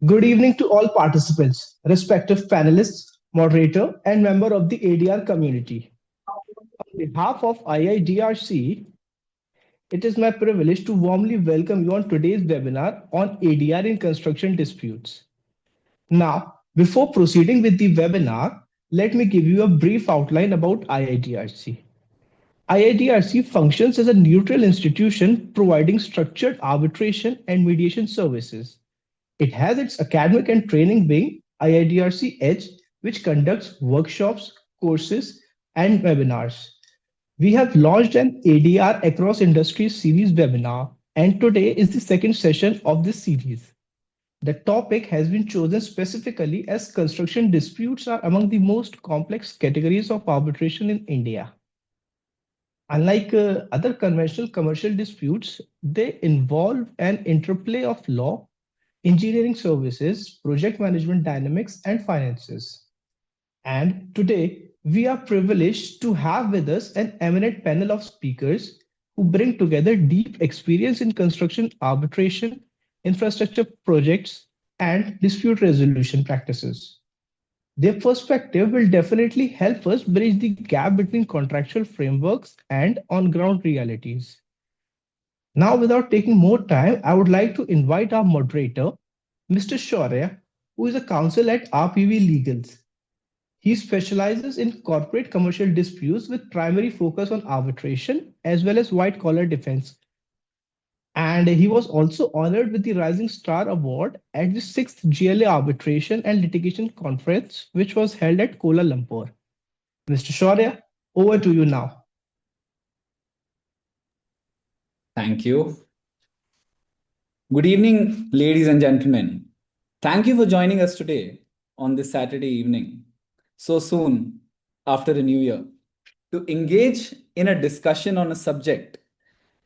Good evening to all participants, respective panelists, moderator, and member of the ADR community. On behalf of IIDRC, it is my privilege to warmly welcome you on today's webinar on ADR in construction disputes. Now, before proceeding with the webinar, let me give you a brief outline about IIDRC. IIDRC functions as a neutral institution providing structured arbitration and mediation services. It has its academic and training wing, IIDRC Edge, which conducts workshops, courses, and webinars. We have launched an ADR across industries series webinar, and today is the second session of this series. The topic has been chosen specifically as construction disputes are among the most complex categories of arbitration in India. Unlike other conventional commercial disputes, they involve an interplay of law, engineering services, project management dynamics, and finances. And today, we are privileged to have with us an eminent panel of speakers who bring together deep experience in construction arbitration, infrastructure projects, and dispute resolution practices. Their perspective will definitely help us bridge the gap between contractual frameworks and on ground realities. Now, without taking more time, I would like to invite our moderator, Mr. Shaurya, who is a counsel at RPV Legals. He specializes in corporate commercial disputes with primary focus on arbitration as well as white collar defense. And he was also honored with the Rising Star Award at the 6th GLA Arbitration and Litigation Conference, which was held at Kuala Lumpur. Mr. Shaurya, over to you now. Thank you. Good evening, ladies and gentlemen. Thank you for joining us today on this Saturday evening, so soon after the new year, to engage in a discussion on a subject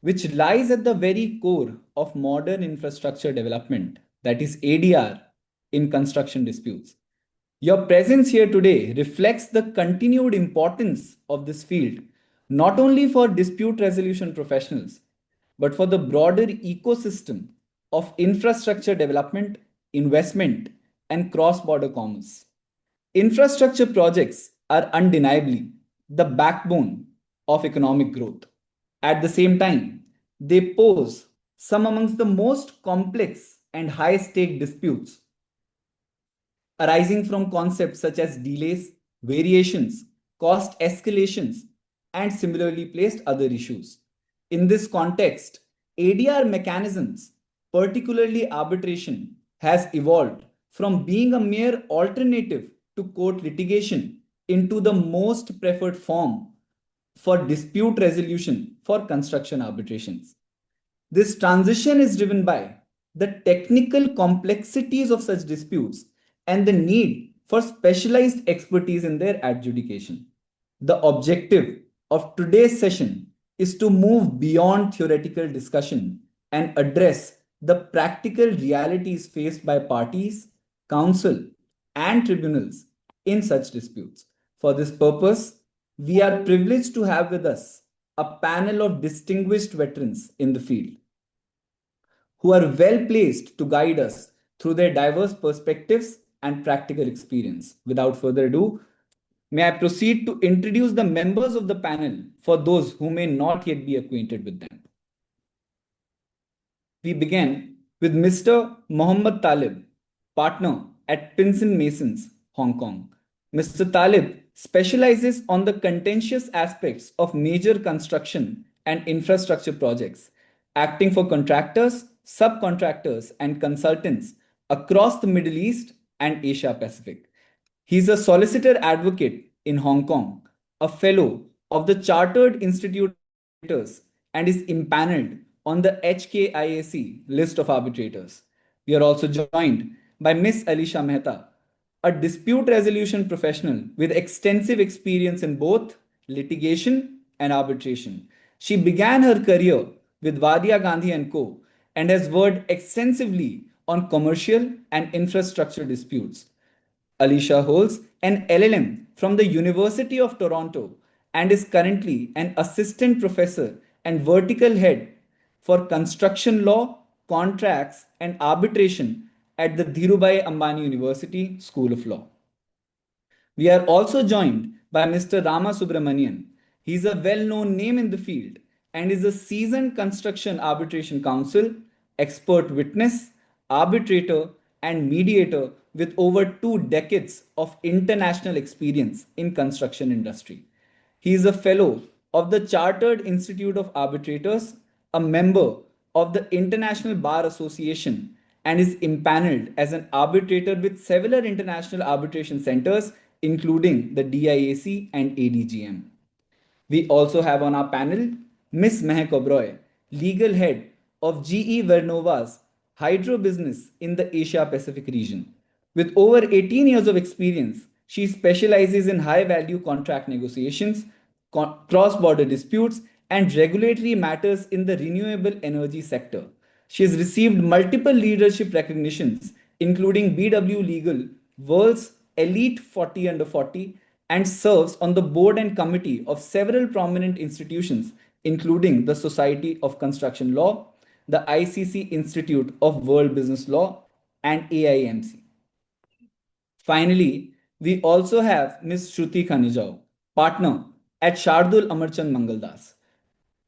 which lies at the very core of modern infrastructure development, that is ADR in construction disputes. Your presence here today reflects the continued importance of this field, not only for dispute resolution professionals, but for the broader ecosystem of infrastructure development, investment, and cross-border commerce. Infrastructure projects are undeniably the backbone of economic growth. At the same time, they pose some amongst the most complex and high-stake disputes arising from concepts such as delays, variations, cost escalations, and similarly placed other issues. In this context, ADR mechanisms, particularly arbitration, has evolved from being a mere alternative to court litigation into the most preferred form for dispute resolution for construction arbitrations. This transition is driven by the technical complexities of such disputes and the need for specialized expertise in their adjudication. The objective of today's session is to move beyond theoretical discussion and address the practical realities faced by parties, counsel, and tribunals in such disputes. For this purpose, we are privileged to have with us a panel of distinguished veterans in the field who are well placed to guide us through their diverse perspectives and practical experience. Without further ado, may I proceed to introduce the members of the panel for those who may not yet be acquainted with them. We begin with Mr. Mohammed Talib, partner at Pinsent Masons, Hong Kong. Mr. Talib specializes on the contentious aspects of major construction and infrastructure projects, acting for contractors, subcontractors, and consultants across the Middle East and Asia Pacific. He is a solicitor advocate in Hong Kong, a fellow of the Chartered Institute of Arbitrators, and is impaneled on the HKIAC list of arbitrators. We are also joined by Miss Alisha Mehta, a dispute resolution professional with extensive experience in both litigation and arbitration. She began her career with Vadia Gandhi and Co. and has worked extensively on commercial and infrastructure disputes. Alisha holds an LLM from the University of Toronto and is currently an assistant professor and vertical head for construction law, contracts, and arbitration at the Dhirubhai Ambani University School of Law. We are also joined by Mr. Ramasubramanian. He is a well-known name in the field and is a seasoned construction arbitration counsel, expert witness, arbitrator, and mediator with over 2 decades of international experience in construction industry. He is a fellow of the Chartered Institute of Arbitrators, a member of the International Bar Association, and is impaneled as an arbitrator with several international arbitration centers, including the DIAC and ADGM. We also have on our panel Ms. Mehak Oberoi, legal head of GE Vernova's hydro business in the Asia Pacific region. With over 18 years of experience, she specializes in high value contract negotiations, cross border disputes, and regulatory matters in the renewable energy sector. She has received multiple leadership recognitions, including BW Legal, World's Elite 40 Under 40, and serves on the board and committee of several prominent institutions, including the Society of Construction Law, the ICC Institute of World Business Law, and AIMC. Finally, we also have Ms. Shruti Khanijow, partner at Shardul Amarchand Mangaldas.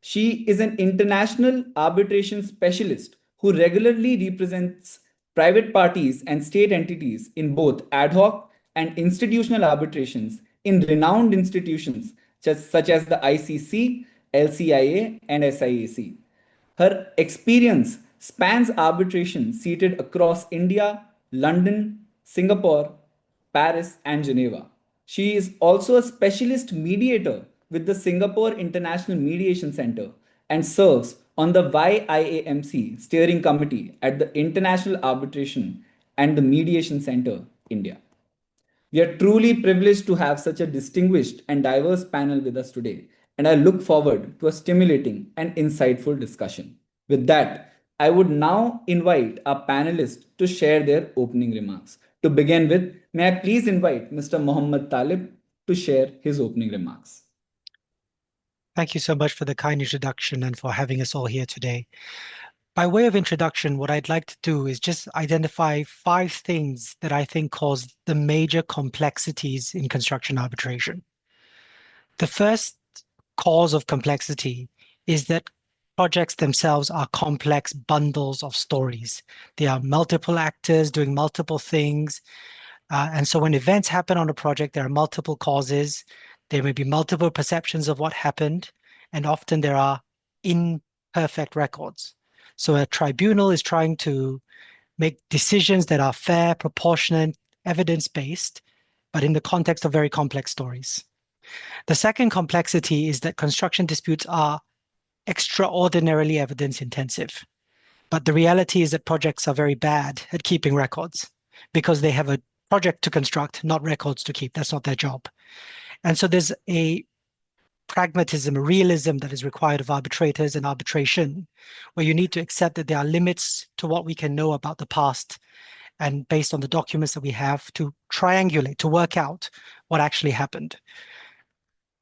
She is an international arbitration specialist who regularly represents private parties and state entities in both ad hoc and institutional arbitrations in renowned institutions such as the ICC, LCIA, and SIAC. Her experience spans arbitration seated across India, London, Singapore, Paris, and Geneva. She is also a specialist mediator with the Singapore International Mediation Center and serves on the YIAMC steering committee at the International Arbitration and the Mediation Center, India. We are truly privileged to have such a distinguished and diverse panel with us today, and I look forward to a stimulating and insightful discussion. With that, I would now invite our panelists to share their opening remarks. To begin with, may I please invite Mr. Mohammed Talib to share his opening remarks. Thank you so much for the kind introduction and for having us all here today. By way of introduction, what I'd like to do is just identify 5 things that I think cause the major complexities in construction arbitration. The first cause of complexity is that projects themselves are complex bundles of stories. There are multiple actors doing multiple things. And so when events happen on a project, there are multiple causes. There may be multiple perceptions of what happened, and often there are imperfect records. So a tribunal is trying to make decisions that are fair, proportionate, evidence-based, but in the context of very complex stories. The second complexity is that construction disputes are extraordinarily evidence-intensive. But the reality is that projects are very bad at keeping records because they have a project to construct, not records to keep. That's not their job. And so there's a pragmatism, a realism that is required of arbitrators and arbitration, where you need to accept that there are limits to what we can know about the past, and based on the documents that we have, to triangulate, to work out what actually happened.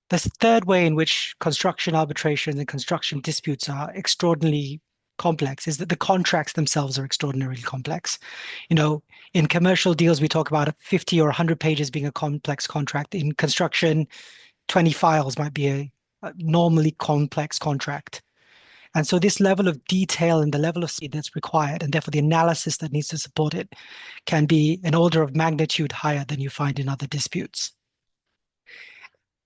The third way in which construction arbitration and construction disputes are extraordinarily complex is that the contracts themselves are extraordinarily complex. You know, in commercial deals, we talk about 50 or 100 pages being a complex contract. In construction, 20 files might be a normally complex contract. And so this level of detail and the level of speed that's required, and therefore the analysis that needs to support it, can be an order of magnitude higher than you find in other disputes.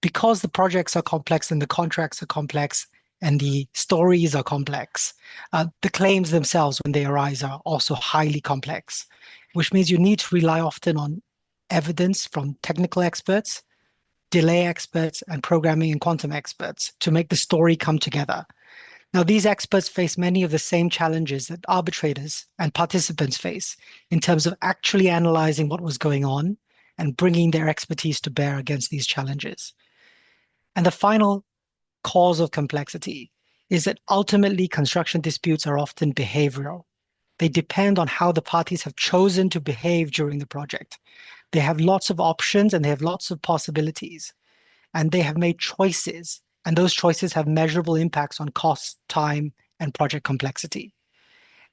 Because the projects are complex and the contracts are complex and the stories are complex, the claims themselves, when they arise, are also highly complex, which means you need to rely often on evidence from technical experts, delay experts, and programming and quantum experts to make the story come together. Now, these experts face many of the same challenges that arbitrators and participants face in terms of actually analyzing what was going on and bringing their expertise to bear against these challenges. And the final cause of complexity is that ultimately construction disputes are often behavioral. They depend on how the parties have chosen to behave during the project. They have lots of options and they have lots of possibilities, and they have made choices, and those choices have measurable impacts on cost, time, and project complexity.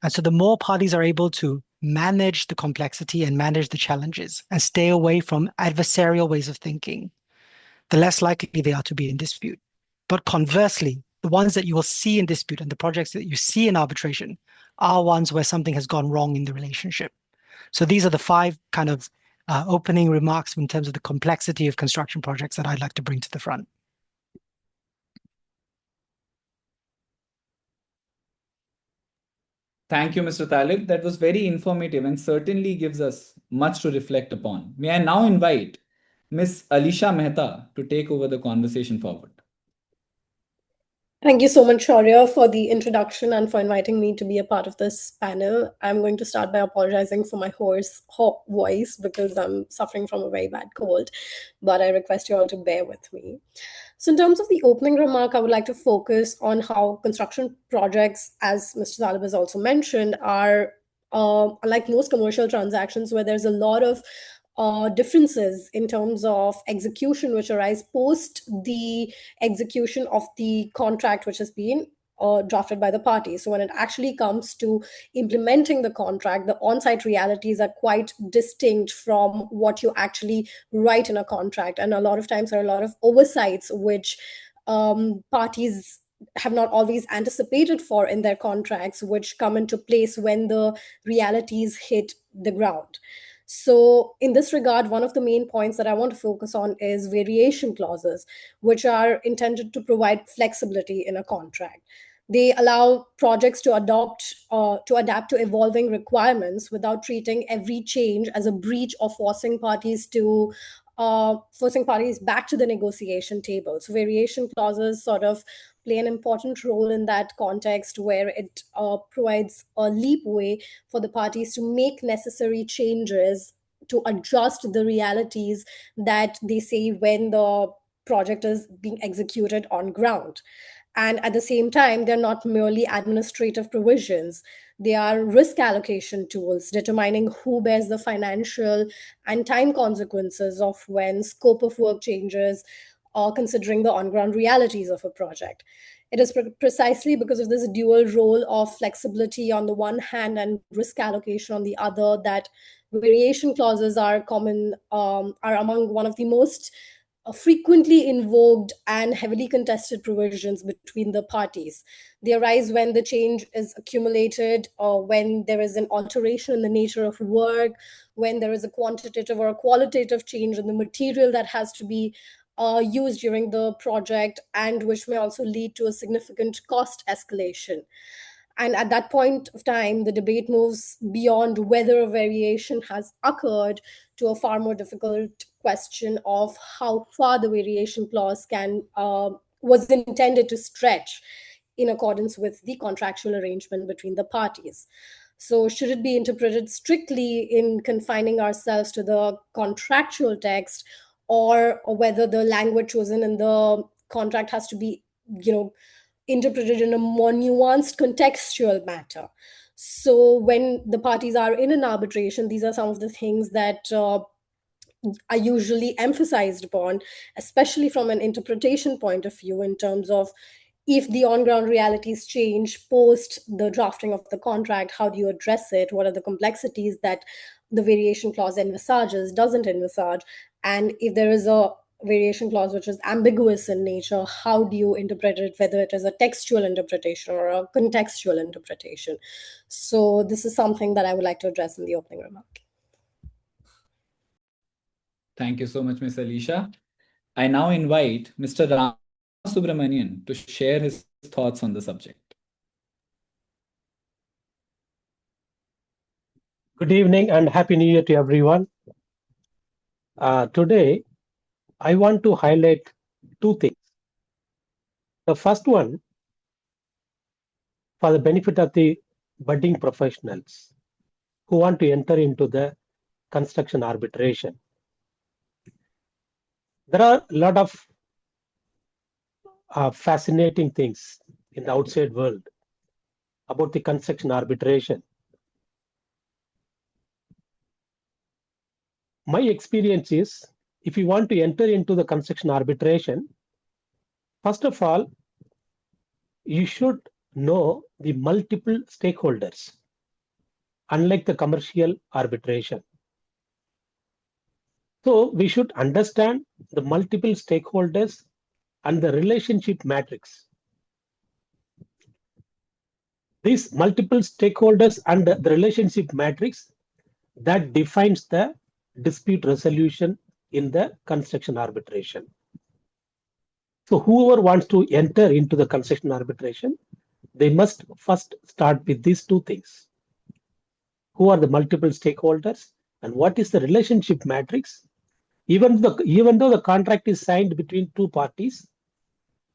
And so the more parties are able to manage the complexity and manage the challenges and stay away from adversarial ways of thinking, the less likely they are to be in dispute. But conversely, the ones that you will see in dispute and the projects that you see in arbitration are ones where something has gone wrong in the relationship. So these are the 5 kind of opening remarks in terms of the complexity of construction projects that I'd like to bring to the front. Thank you, Mr. Talib. That was very informative and certainly gives us much to reflect upon. May I now invite Ms. Alisha Mehta to take over the conversation forward. Thank you so much, Shaurya, for the introduction and for inviting me to be a part of this panel. I'm going to start by apologizing for my hoarse voice because I'm suffering from a very bad cold, but I request you all to bear with me. So in terms of the opening remark, I would like to focus on how construction projects, as Mr. Talib has also mentioned, are like most commercial transactions where there's a lot of differences in terms of execution which arise post the execution of the contract which has been drafted by the parties. So when it actually comes to implementing the contract, the on-site realities are quite distinct from what you actually write in a contract. And a lot of times there are a lot of oversights which parties have not always anticipated for in their contracts, which come into place when the realities hit the ground. So in this regard, one of the main points that I want to focus on is variation clauses, which are intended to provide flexibility in a contract. They allow projects to adapt to evolving requirements without treating every change as a breach or forcing parties back to the negotiation table. So variation clauses sort of play an important role in that context, where it provides a leeway for the parties to make necessary changes to adjust the realities that they see when the project is being executed on ground. And at the same time, they're not merely administrative provisions. They are risk allocation tools determining who bears the financial and time consequences of when scope of work changes, or considering the on-ground realities of a project. It is precisely because of this dual role of flexibility on the one hand and risk allocation on the other that variation clauses are among one of the most frequently invoked and heavily contested provisions between the parties. They arise when the change is accumulated, or when there is an alteration in the nature of work, when there is a quantitative or a qualitative change in the material that has to be used during the project, and which may also lead to a significant cost escalation. And at that point of time, the debate moves beyond whether a variation has occurred to a far more difficult question of how far the variation clause was intended to stretch in accordance with the contractual arrangement between the parties. So should it be interpreted strictly in confining ourselves to the contractual text, or whether the language chosen in the contract has to be, interpreted in a more nuanced contextual matter? So when the parties are in an arbitration, these are some of the things that are usually emphasized upon, especially from an interpretation point of view, in terms of if the on-ground realities change post the drafting of the contract, how do you address it? What are the complexities that the variation clause doesn't envisage? And if there is a variation clause which is ambiguous in nature, how do you interpret it, whether it is a textual interpretation or a contextual interpretation? So this is something that I would like to address in the opening remark. Thank you so much, Ms. Alisha. I now invite Mr. Ramasubramanian to share his thoughts on the subject. Good evening and Happy New Year to everyone. Today, I want to highlight 2 things. The first one, for the benefit of the budding professionals who want to enter into the construction arbitration. There are a lot of fascinating things in the outside world about the construction arbitration. My experience is, if you want to enter into the construction arbitration, first of all, you should know the multiple stakeholders. unlike the commercial arbitration. So we should understand the multiple stakeholders and the relationship matrix. These multiple stakeholders and the relationship matrix that defines the dispute resolution in the construction arbitration. So whoever wants to enter into the construction arbitration, they must first start with these two things. Who are the multiple stakeholders and what is the relationship matrix? Even though the contract is signed between two parties,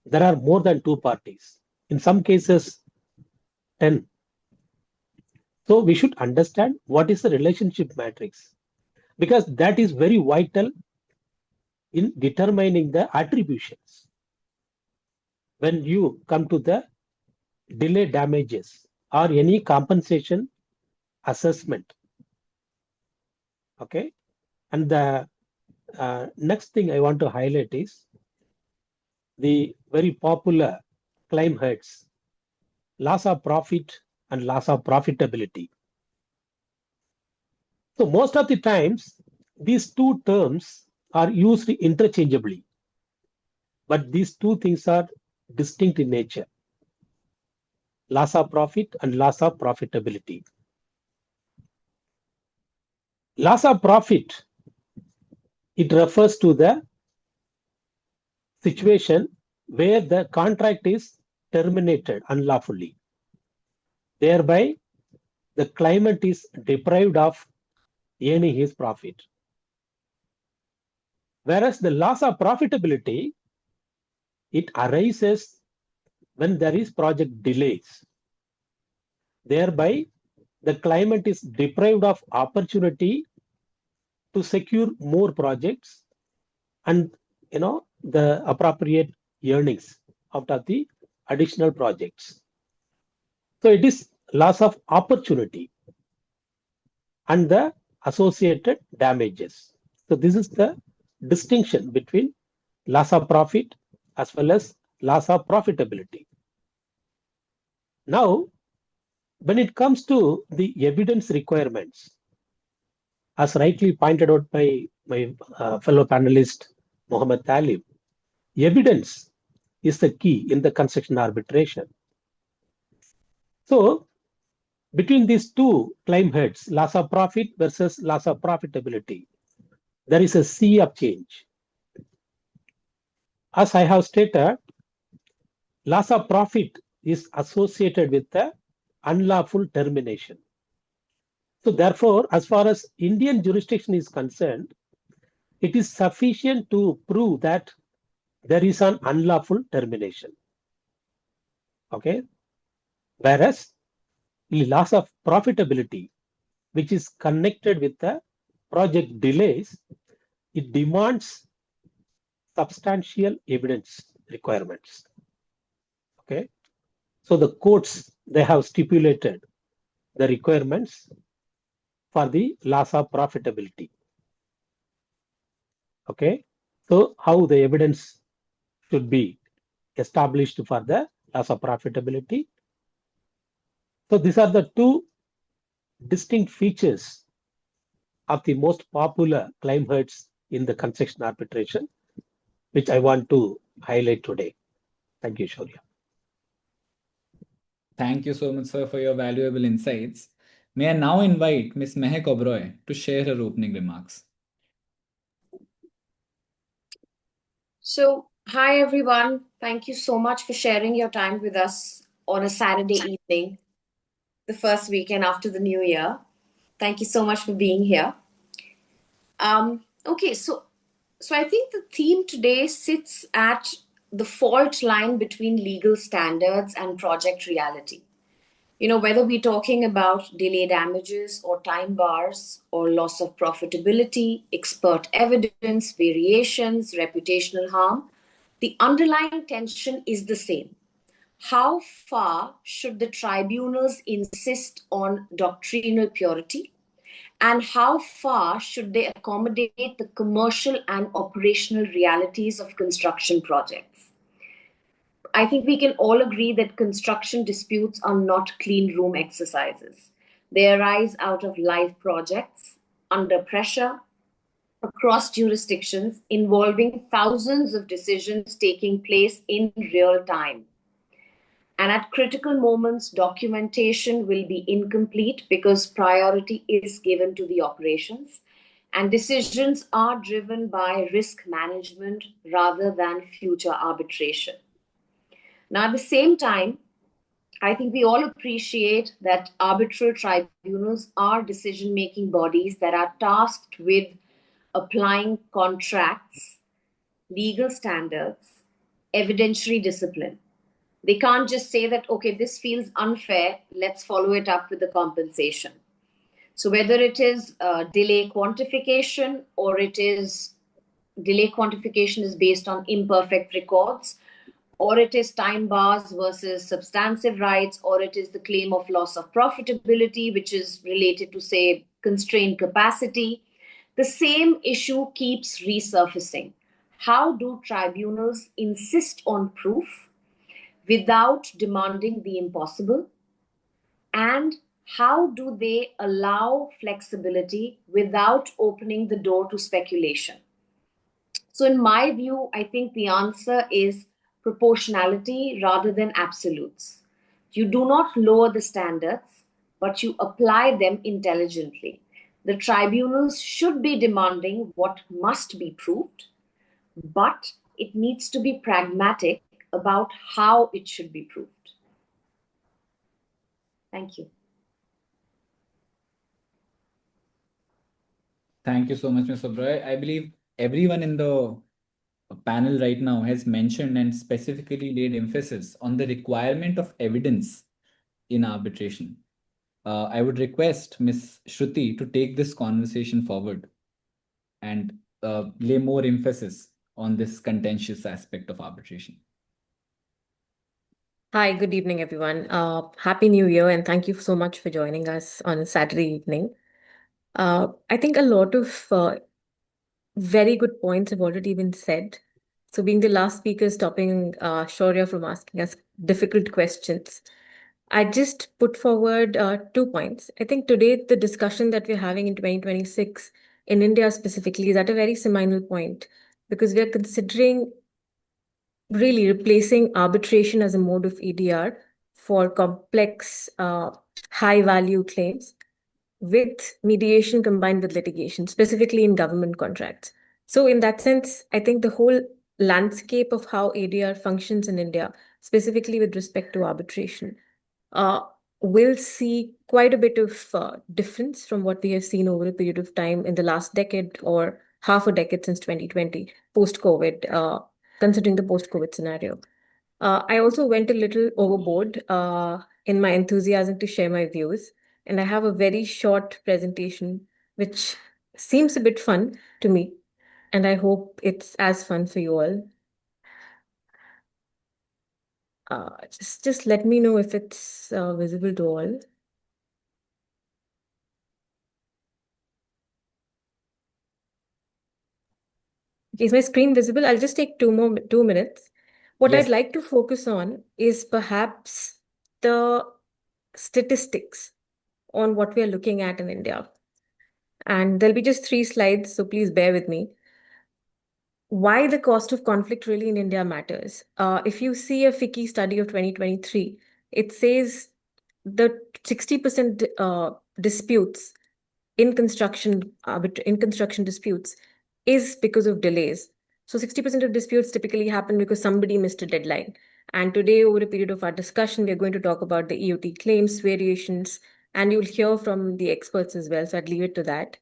there are more than two parties. In some cases, 10. So we should understand what is the relationship matrix, because that is very vital in determining the attributions. When you come to the delay damages or any compensation assessment. Okay. And the next thing I want to highlight is the very popular claim heads, loss of profit and loss of profitability. So most of the times, these two terms are used interchangeably, but these two things are distinct in nature. Loss of profit and loss of profitability. Loss of profit, it refers to the situation where the contract is terminated unlawfully. Thereby, the claimant is deprived of earning his profit. Whereas the loss of profitability, it arises when there is project delays. Thereby, the claimant is deprived of opportunity to secure more projects and the appropriate earnings out of the additional projects. So it is loss of opportunity and the associated damages. So this is the distinction between loss of profit as well as loss of profitability. Now, when it comes to the evidence requirements, as rightly pointed out by my fellow panelist, Mohammed Talib, evidence is the key in the construction arbitration. So, between these two claim heads, loss of profit versus loss of profitability, there is a sea of change. As I have stated, loss of profit is associated with the unlawful termination. So therefore, as far as Indian jurisdiction is concerned, it is sufficient to prove that there is an unlawful termination. Okay. Whereas the loss of profitability, which is connected with the project delays, it demands substantial evidence requirements. Okay. So the courts, they have stipulated the requirements for the loss of profitability. Okay. So how the evidence should be established for the loss of profitability. So these are the two distinct features of the most popular claim heads in the construction arbitration, which I want to highlight today. Thank you, Shaurya. Thank you so much, sir, for your valuable insights. May I now invite Ms. Mehak Oberoi to share her opening remarks. So, hi everyone. Thank you so much for sharing your time with us on a Saturday evening, the first weekend after the new year. Thank you so much for being here. Okay, so I think the theme today sits at the fault line between legal standards and project reality. Whether we're talking about delay damages or time bars or loss of profitability, expert evidence, variations, reputational harm, the underlying tension is the same. How far should the tribunals insist on doctrinal purity? And how far should they accommodate the commercial and operational realities of construction projects? I think we can all agree that construction disputes are not clean room exercises. They arise out of live projects, under pressure, across jurisdictions, involving thousands of decisions taking place in real time. And at critical moments, documentation will be incomplete because priority is given to the operations, and decisions are driven by risk management rather than future arbitration. Now, at the same time, I think we all appreciate that arbitral tribunals are decision making bodies that are tasked with applying contracts, legal standards, evidentiary discipline. They can't just say that, okay, this feels unfair, let's follow it up with the compensation. So, whether it is delay quantification or it is delay quantification is based on imperfect records, or it is time bars versus substantive rights, or it is the claim of loss of profitability, which is related to, say, constrained capacity, the same issue keeps resurfacing. How do tribunals insist on proof without demanding the impossible? And how do they allow flexibility without opening the door to speculation? So, in my view, I think the answer is proportionality rather than absolutes. You do not lower the standards, but you apply them intelligently. The tribunals should be demanding what must be proved, but it needs to be pragmatic about how it should be proved. Thank you. Thank you so much, Ms. Oberoi. I believe everyone in the panel right now has mentioned and specifically laid emphasis on the requirement of evidence in arbitration. I would request Ms. Shruti to take this conversation forward and lay more emphasis on this contentious aspect of arbitration. Hi, good evening, everyone. Happy New Year, and thank you so much for joining us on a Saturday evening. I think a lot of very good points have already been said. So, being the last speaker, stopping Shaurya from asking us difficult questions, I just put forward 2 points. I think today the discussion that we're having in 2026 in India specifically is at a very seminal point because we are considering really replacing arbitration as a mode of ADR for complex, high-value claims with mediation combined with litigation, specifically in government contracts. So in that sense, I think the whole landscape of how ADR functions in India, specifically with respect to arbitration, will see quite a bit of difference from what we have seen over a period of time in the last decade or half a decade since 2020, post-COVID, considering the post-COVID scenario. I also went a little overboard in my enthusiasm to share my views. And I have a very short presentation, which seems a bit fun to me. And I hope it's as fun for you all. Just let me know if it's visible to all. Okay, is my screen visible? I'll just take 2 minutes. What Yes. I'd like to focus on is perhaps the statistics on what we are looking at in India. And there'll be just 3 slides, so please bear with me. Why the cost of conflict really in India matters. If you see a FICCI study of 2023, it says the 60% disputes in construction disputes is because of delays. So 60% of disputes typically happen because somebody missed a deadline. And today, over a period of our discussion, we're going to talk about the EOT claims, variations, and you'll hear from the experts as well. So I'd leave it to that.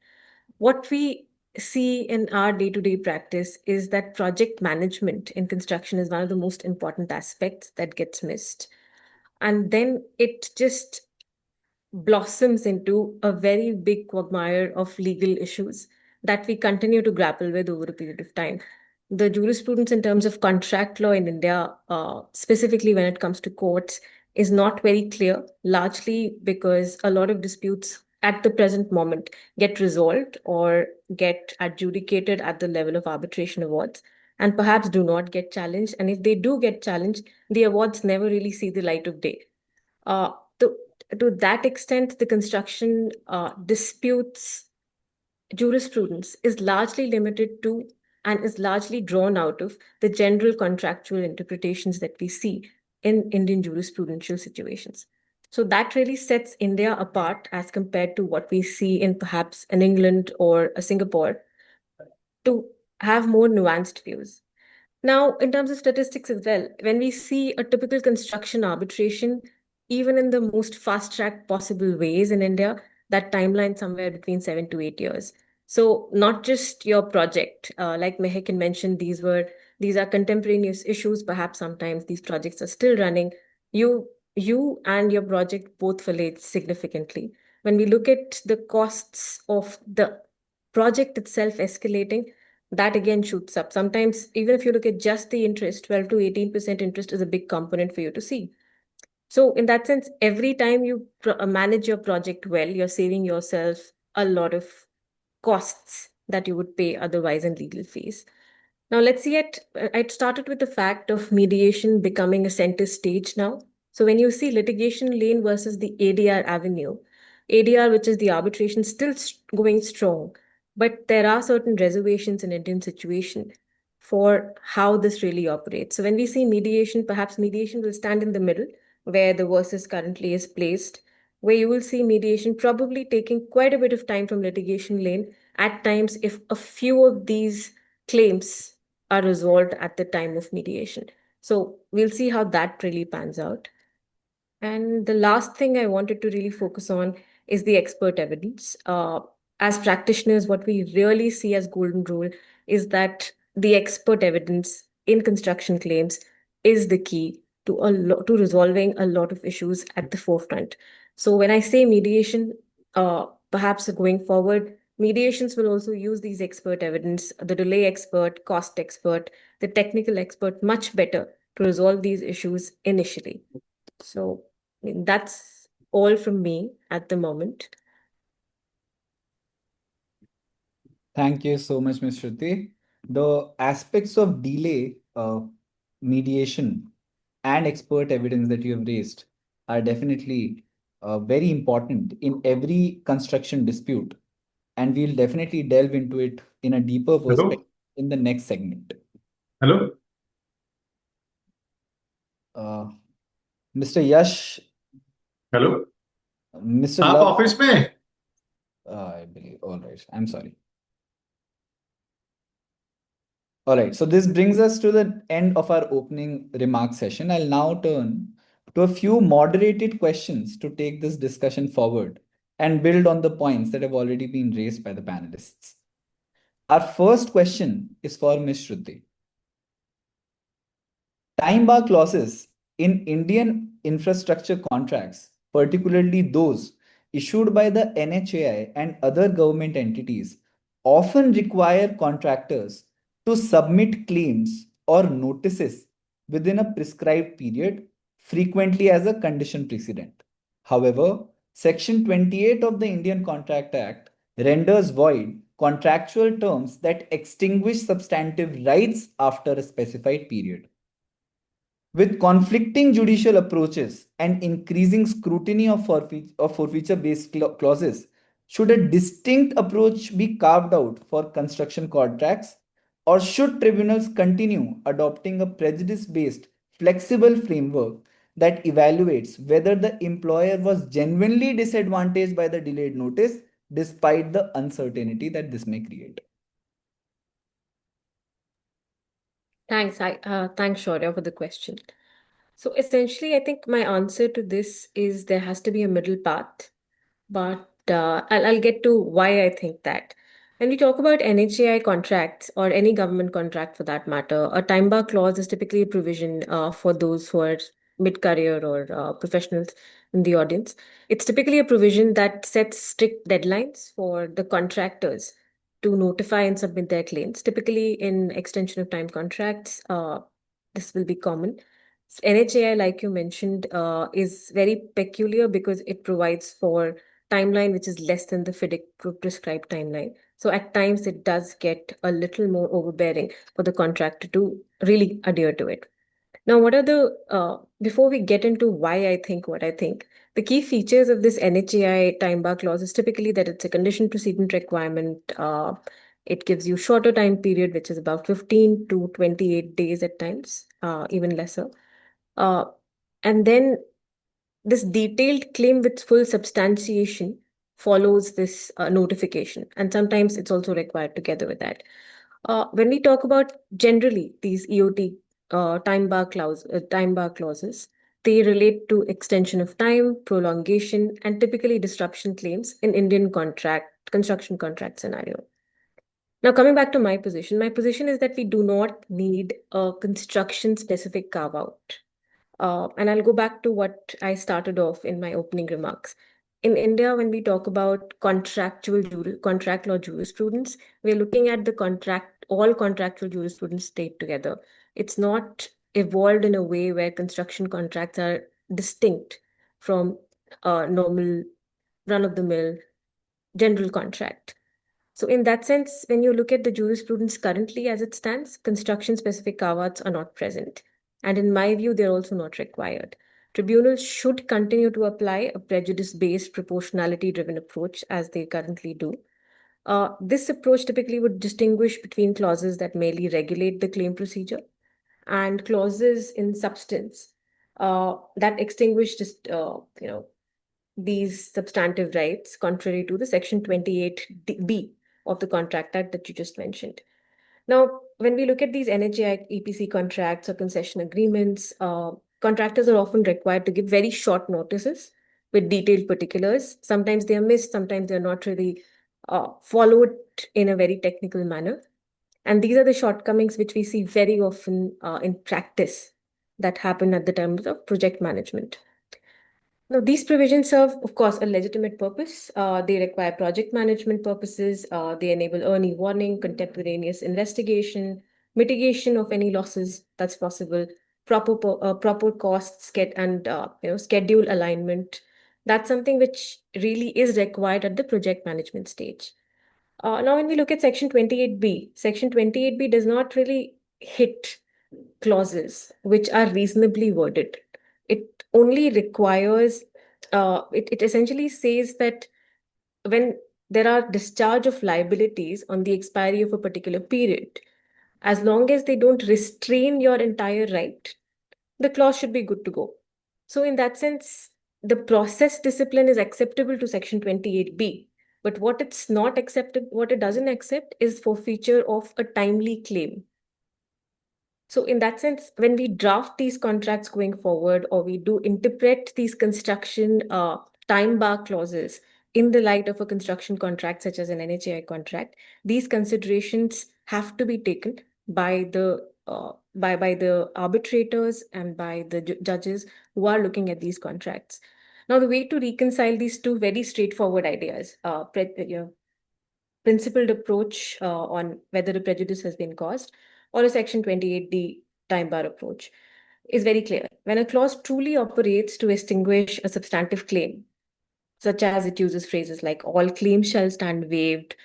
What we see in our day-to-day practice is that project management in construction is one of the most important aspects that gets missed. And then it just blossoms into a very big quagmire of legal issues that we continue to grapple with over a period of time. The jurisprudence in terms of contract law in India, specifically when it comes to courts, is not very clear, largely because a lot of disputes at the present moment get resolved or get adjudicated at the level of arbitration awards and perhaps do not get challenged. And if they do get challenged, the awards never really see the light of day. to that extent, the construction disputes jurisprudence is largely limited to and is largely drawn out of the general contractual interpretations that we see in Indian jurisprudential situations. So that really sets India apart as compared to what we see in perhaps an England or a Singapore, to have more nuanced views. Now, in terms of statistics as well, when we see a typical construction arbitration, even in the most fast track possible ways in India, that timeline somewhere between 7 to 8 years. So not just your project, like Mehak mentioned, these are contemporaneous issues. Perhaps sometimes these projects are still running. You and your project both relate significantly. When we look at the costs of the project itself escalating, that again shoots up. Sometimes, even if you look at just the interest, 12 to 18% interest is a big component for you to see. So, in that sense, every time you manage your project well, you're saving yourself a lot of costs that you would pay otherwise in legal fees. Now, let's see it started with the fact of mediation becoming a center stage now. So, when you see litigation lane versus the ADR avenue, ADR, which is the arbitration, still going strong, but there are certain reservations in Indian situation for how this really operates. So when we see mediation, perhaps mediation will stand in the middle where the versus currently is placed, where you will see mediation probably taking quite a bit of time from litigation lane at times if a few of these claims are resolved at the time of mediation. So we'll see how that really pans out. And the last thing I wanted to really focus on is the expert evidence. As practitioners, what we really see as golden rule is that the expert evidence in construction claims is the key to resolving a lot of issues at the forefront. So when I say mediation, perhaps going forward, mediations will also use these expert evidence, the delay expert, cost expert, the technical expert much better to resolve these issues initially. So that's all from me at the moment. Thank you so much, Ms. Shruti. The aspects of delay, mediation, and expert evidence that you have raised are definitely very important in every construction dispute. And we'll definitely delve into it in a deeper perspective in the next segment. Hello. Mr. Yash. Hello. Mr. आप Love. Office में? I believe. All right. I'm sorry. All right. So this brings us to the end of our opening remark session. I'll now turn to a few moderated questions to take this discussion forward and build on the points that have already been raised by the panelists. Our first question is for Ms. Shruti. Time bar clauses in Indian infrastructure contracts, particularly those issued by the NHAI and other government entities, often require contractors to submit claims or notices within a prescribed period, frequently as a condition precedent. However, Section 28 of the Indian Contract Act renders void contractual terms that extinguish substantive rights after a specified period. With conflicting judicial approaches and increasing scrutiny of forfeiture-based clauses, should a distinct approach be carved out for construction contracts, or should tribunals continue adopting a prejudice-based, flexible framework that evaluates whether the employer was genuinely disadvantaged by the delayed notice, despite the uncertainty that this may create? Thanks, thanks, Shaurya, for the question. So essentially, I think my answer to this is there has to be a middle path, but I'll get to why I think that. When we talk about NHAI contracts or any government contract for that matter, a time bar clause is typically a provision for those who are mid-career or professionals in the audience. It's typically a provision that sets strict deadlines for the contractors to notify and submit their claims. Typically, in extension of time contracts, this will be common. NHAI, like you mentioned, is very peculiar because it provides for timeline which is less than the FIDIC prescribed timeline. So at times it does get a little more overbearing for the contractor to really adhere to it. Now, what are before we get into why I think what I think, the key features of this NHAI time bar clause is typically that it's a condition precedent requirement. It gives you shorter time period, which is about 15 to 28 days at times, even lesser. And then this detailed claim with full substantiation follows this notification. And sometimes it's also required together with that. When we talk about generally these EOT time bar clauses, they relate to extension of time, prolongation, and typically disruption claims in Indian construction contract scenario. Now, coming back to my position is that we do not need a construction specific carve out. And I'll go back to what I started off in my opening remarks. In India, when we talk about contract law jurisprudence, we're looking at all contractual jurisprudence stayed together. It's not evolved in a way where construction contracts are distinct from normal run-of-the-mill general contract. So in that sense, when you look at the jurisprudence currently as it stands, construction-specific carve-outs are not present. And in my view, they're also not required. Tribunals should continue to apply a prejudice-based, proportionality-driven approach as they currently do. This approach typically would distinguish between clauses that merely regulate the claim procedure and clauses in substance that extinguish these substantive rights contrary to the Section 28B of the Contract Act that you just mentioned. Now, when we look at these NHAI EPC contracts or concession agreements, contractors are often required to give very short notices with detailed particulars. Sometimes they are missed, sometimes they're not really followed in a very technical manner. And these are the shortcomings which we see very often in practice that happen at the time of project management. Now, these provisions serve, of course, a legitimate purpose. They require project management purposes. They enable early warning, contemporaneous investigation, mitigation of any losses that's possible, proper costs and schedule alignment. That's something which really is required at the project management stage. Now, when we look at Section 28B, Section 28B does not really hit clauses which are reasonably worded. It only requires, it essentially says that when there are discharge of liabilities on the expiry of a particular period, as long as they don't restrain your entire right, the clause should be good to go. So in that sense, the process discipline is acceptable to Section 28B. But what it doesn't accept is forfeiture of a timely claim. So in that sense, when we draft these contracts going forward, or we do interpret these construction time bar clauses in the light of a construction contract, such as an NHAI contract, these considerations have to be taken by the arbitrators and by the judges who are looking at these contracts. Now, the way to reconcile these two very straightforward ideas, principled approach on whether a prejudice has been caused, or a Section 28D time bar approach, is very clear. When a clause truly operates to extinguish a substantive claim, such as it uses phrases like all claims shall stand waived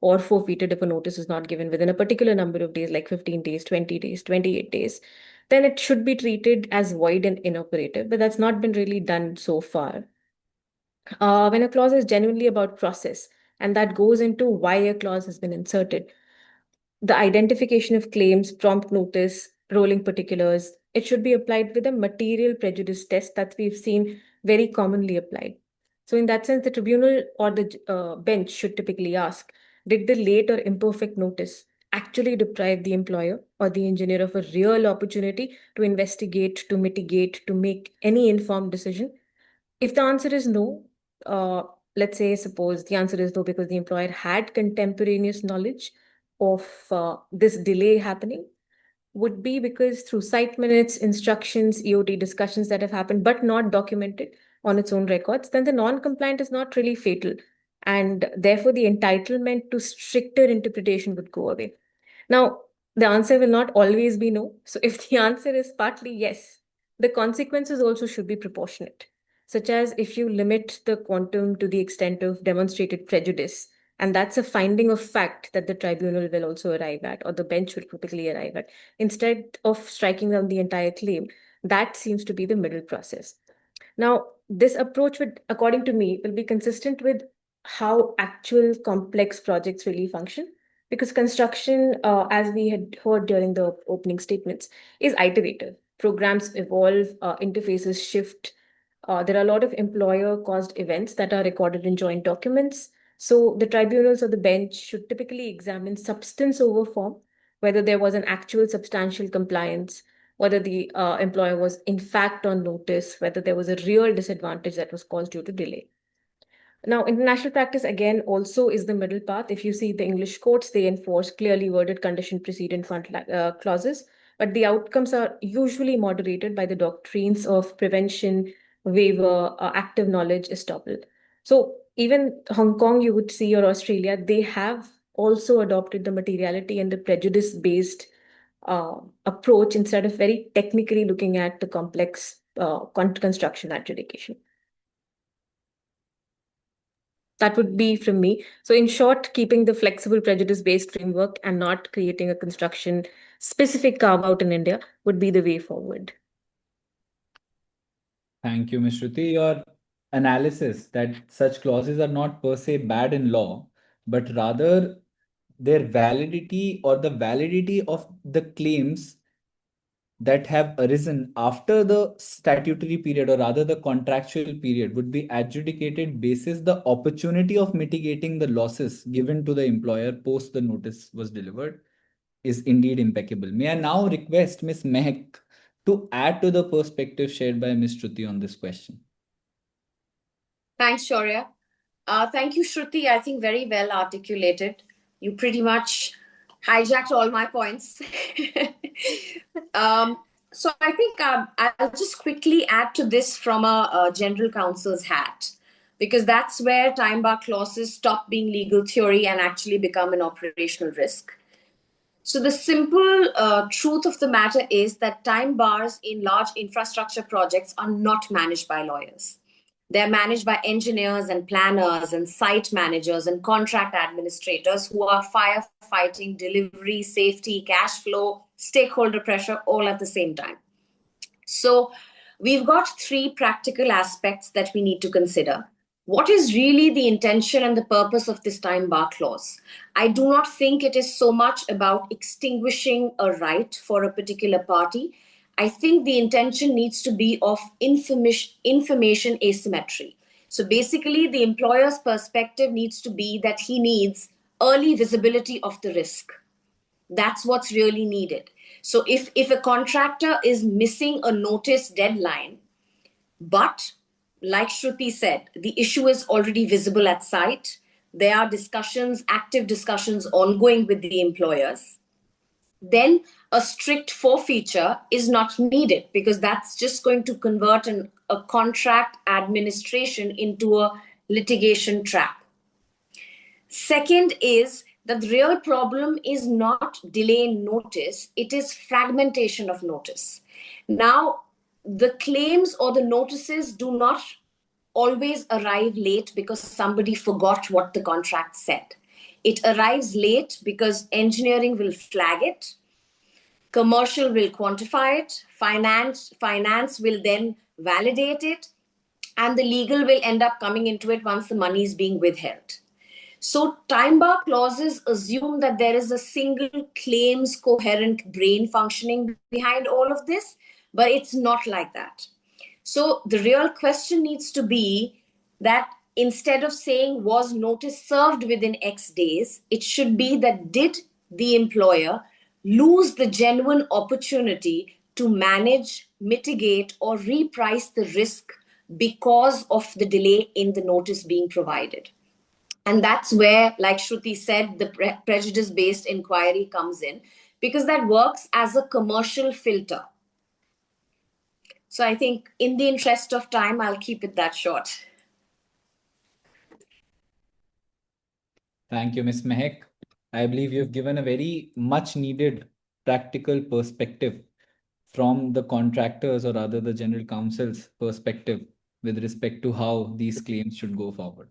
or forfeited if a notice is not given within a particular number of days, like 15 days, 20 days, 28 days, then it should be treated as void and inoperative. But that's not been really done so far. When a clause is genuinely about process, and that goes into why a clause has been inserted, the identification of claims, prompt notice, rolling particulars, it should be applied with a material prejudice test that we've seen very commonly applied. So in that sense, the tribunal or the bench should typically ask, did the late or imperfect notice actually deprive the employer or the engineer of a real opportunity to investigate, to mitigate, to make any informed decision? If the answer is no, suppose the answer is no because the employer had contemporaneous knowledge of this delay happening, would be because through site minutes, instructions, EOT discussions that have happened but not documented on its own records, then the non-compliant is not really fatal. And therefore, the entitlement to stricter interpretation would go away. Now, the answer will not always be no. So if the answer is partly yes, the consequences also should be proportionate, such as if you limit the quantum to the extent of demonstrated prejudice, And that's a finding of fact that the tribunal will also arrive at, or the bench will typically arrive at. Instead of striking down the entire claim, that seems to be the middle process. Now, this approach would, according to me, will be consistent with how actual complex projects really function. Because construction, as we had heard during the opening statements, is iterative. Programs evolve, interfaces shift. There are a lot of employer-caused events that are recorded in joint documents. So the tribunals or the bench should typically examine substance over form, whether there was an actual substantial compliance, whether the employer was in fact on notice, whether there was a real disadvantage that was caused due to delay. Now, international practice again also is the middle path. If you see the English courts, they enforce clearly worded condition precedent clauses, but the outcomes are usually moderated by the doctrines of prevention, waiver, active knowledge, estoppel. So even Hong Kong, you would see, or Australia, they have also adopted the materiality and the prejudice-based approach instead of very technically looking at the complex construction adjudication. That would be from me. So in short, keeping the flexible prejudice-based framework and not creating a construction specific carve-out in India would be the way forward. Thank you, Ms. Shruti. Your analysis that such clauses are not per se bad in law, but rather their validity or the validity of the claims that have arisen after the statutory period, or rather the contractual period, would be adjudicated basis the opportunity of mitigating the losses given to the employer post the notice was delivered, is indeed impeccable. May I now request Ms. Mehak to add to the perspective shared by Ms. Shruti on this question? Thanks, Shaurya. Thank you, Shruti. I think very well articulated. You pretty much hijacked all my points. So I think I'll just quickly add to this from a general counsel's hat, because that's where time bar clauses stop being legal theory and actually become an operational risk. So the simple truth of the matter is that time bars in large infrastructure projects are not managed by lawyers. They're managed by engineers and planners and site managers and contract administrators who are firefighting, delivery, safety, cash flow, stakeholder pressure all at the same time. So we've got three practical aspects that we need to consider. What is really the intention and the purpose of this time bar clause? I do not think it is so much about extinguishing a right for a particular party. I think the intention needs to be of information asymmetry. So basically, the employer's perspective needs to be that he needs early visibility of the risk. That's what's really needed. So if a contractor is missing a notice deadline, but like Shruti said, the issue is already visible at site, there are discussions, active discussions ongoing with the employers, then a strict forfeiture is not needed, because that's just going to convert a contract administration into a litigation trap. Second is that the real problem is not delay in notice, it is fragmentation of notice. Now, the claims or the notices do not always arrive late because somebody forgot what the contract said. It arrives late because engineering will flag it, commercial will quantify it, finance will then validate it, and the legal will end up coming into it once the money is being withheld. So time bar clauses assume that there is a single claims coherent brain functioning behind all of this, but it's not like that. So the real question needs to be that instead of saying was notice served within X days, it should be that did the employer lose the genuine opportunity to manage, mitigate, or reprice the risk because of the delay in the notice being provided. And that's where, like Shruti said, the prejudice-based inquiry comes in, because that works as a commercial filter. So I think in the interest of time, I'll keep it that short. Thank you, Ms. Mehak. I believe you've given a very much needed practical perspective from the contractors, or rather the general counsel's perspective, with respect to how these claims should go forward.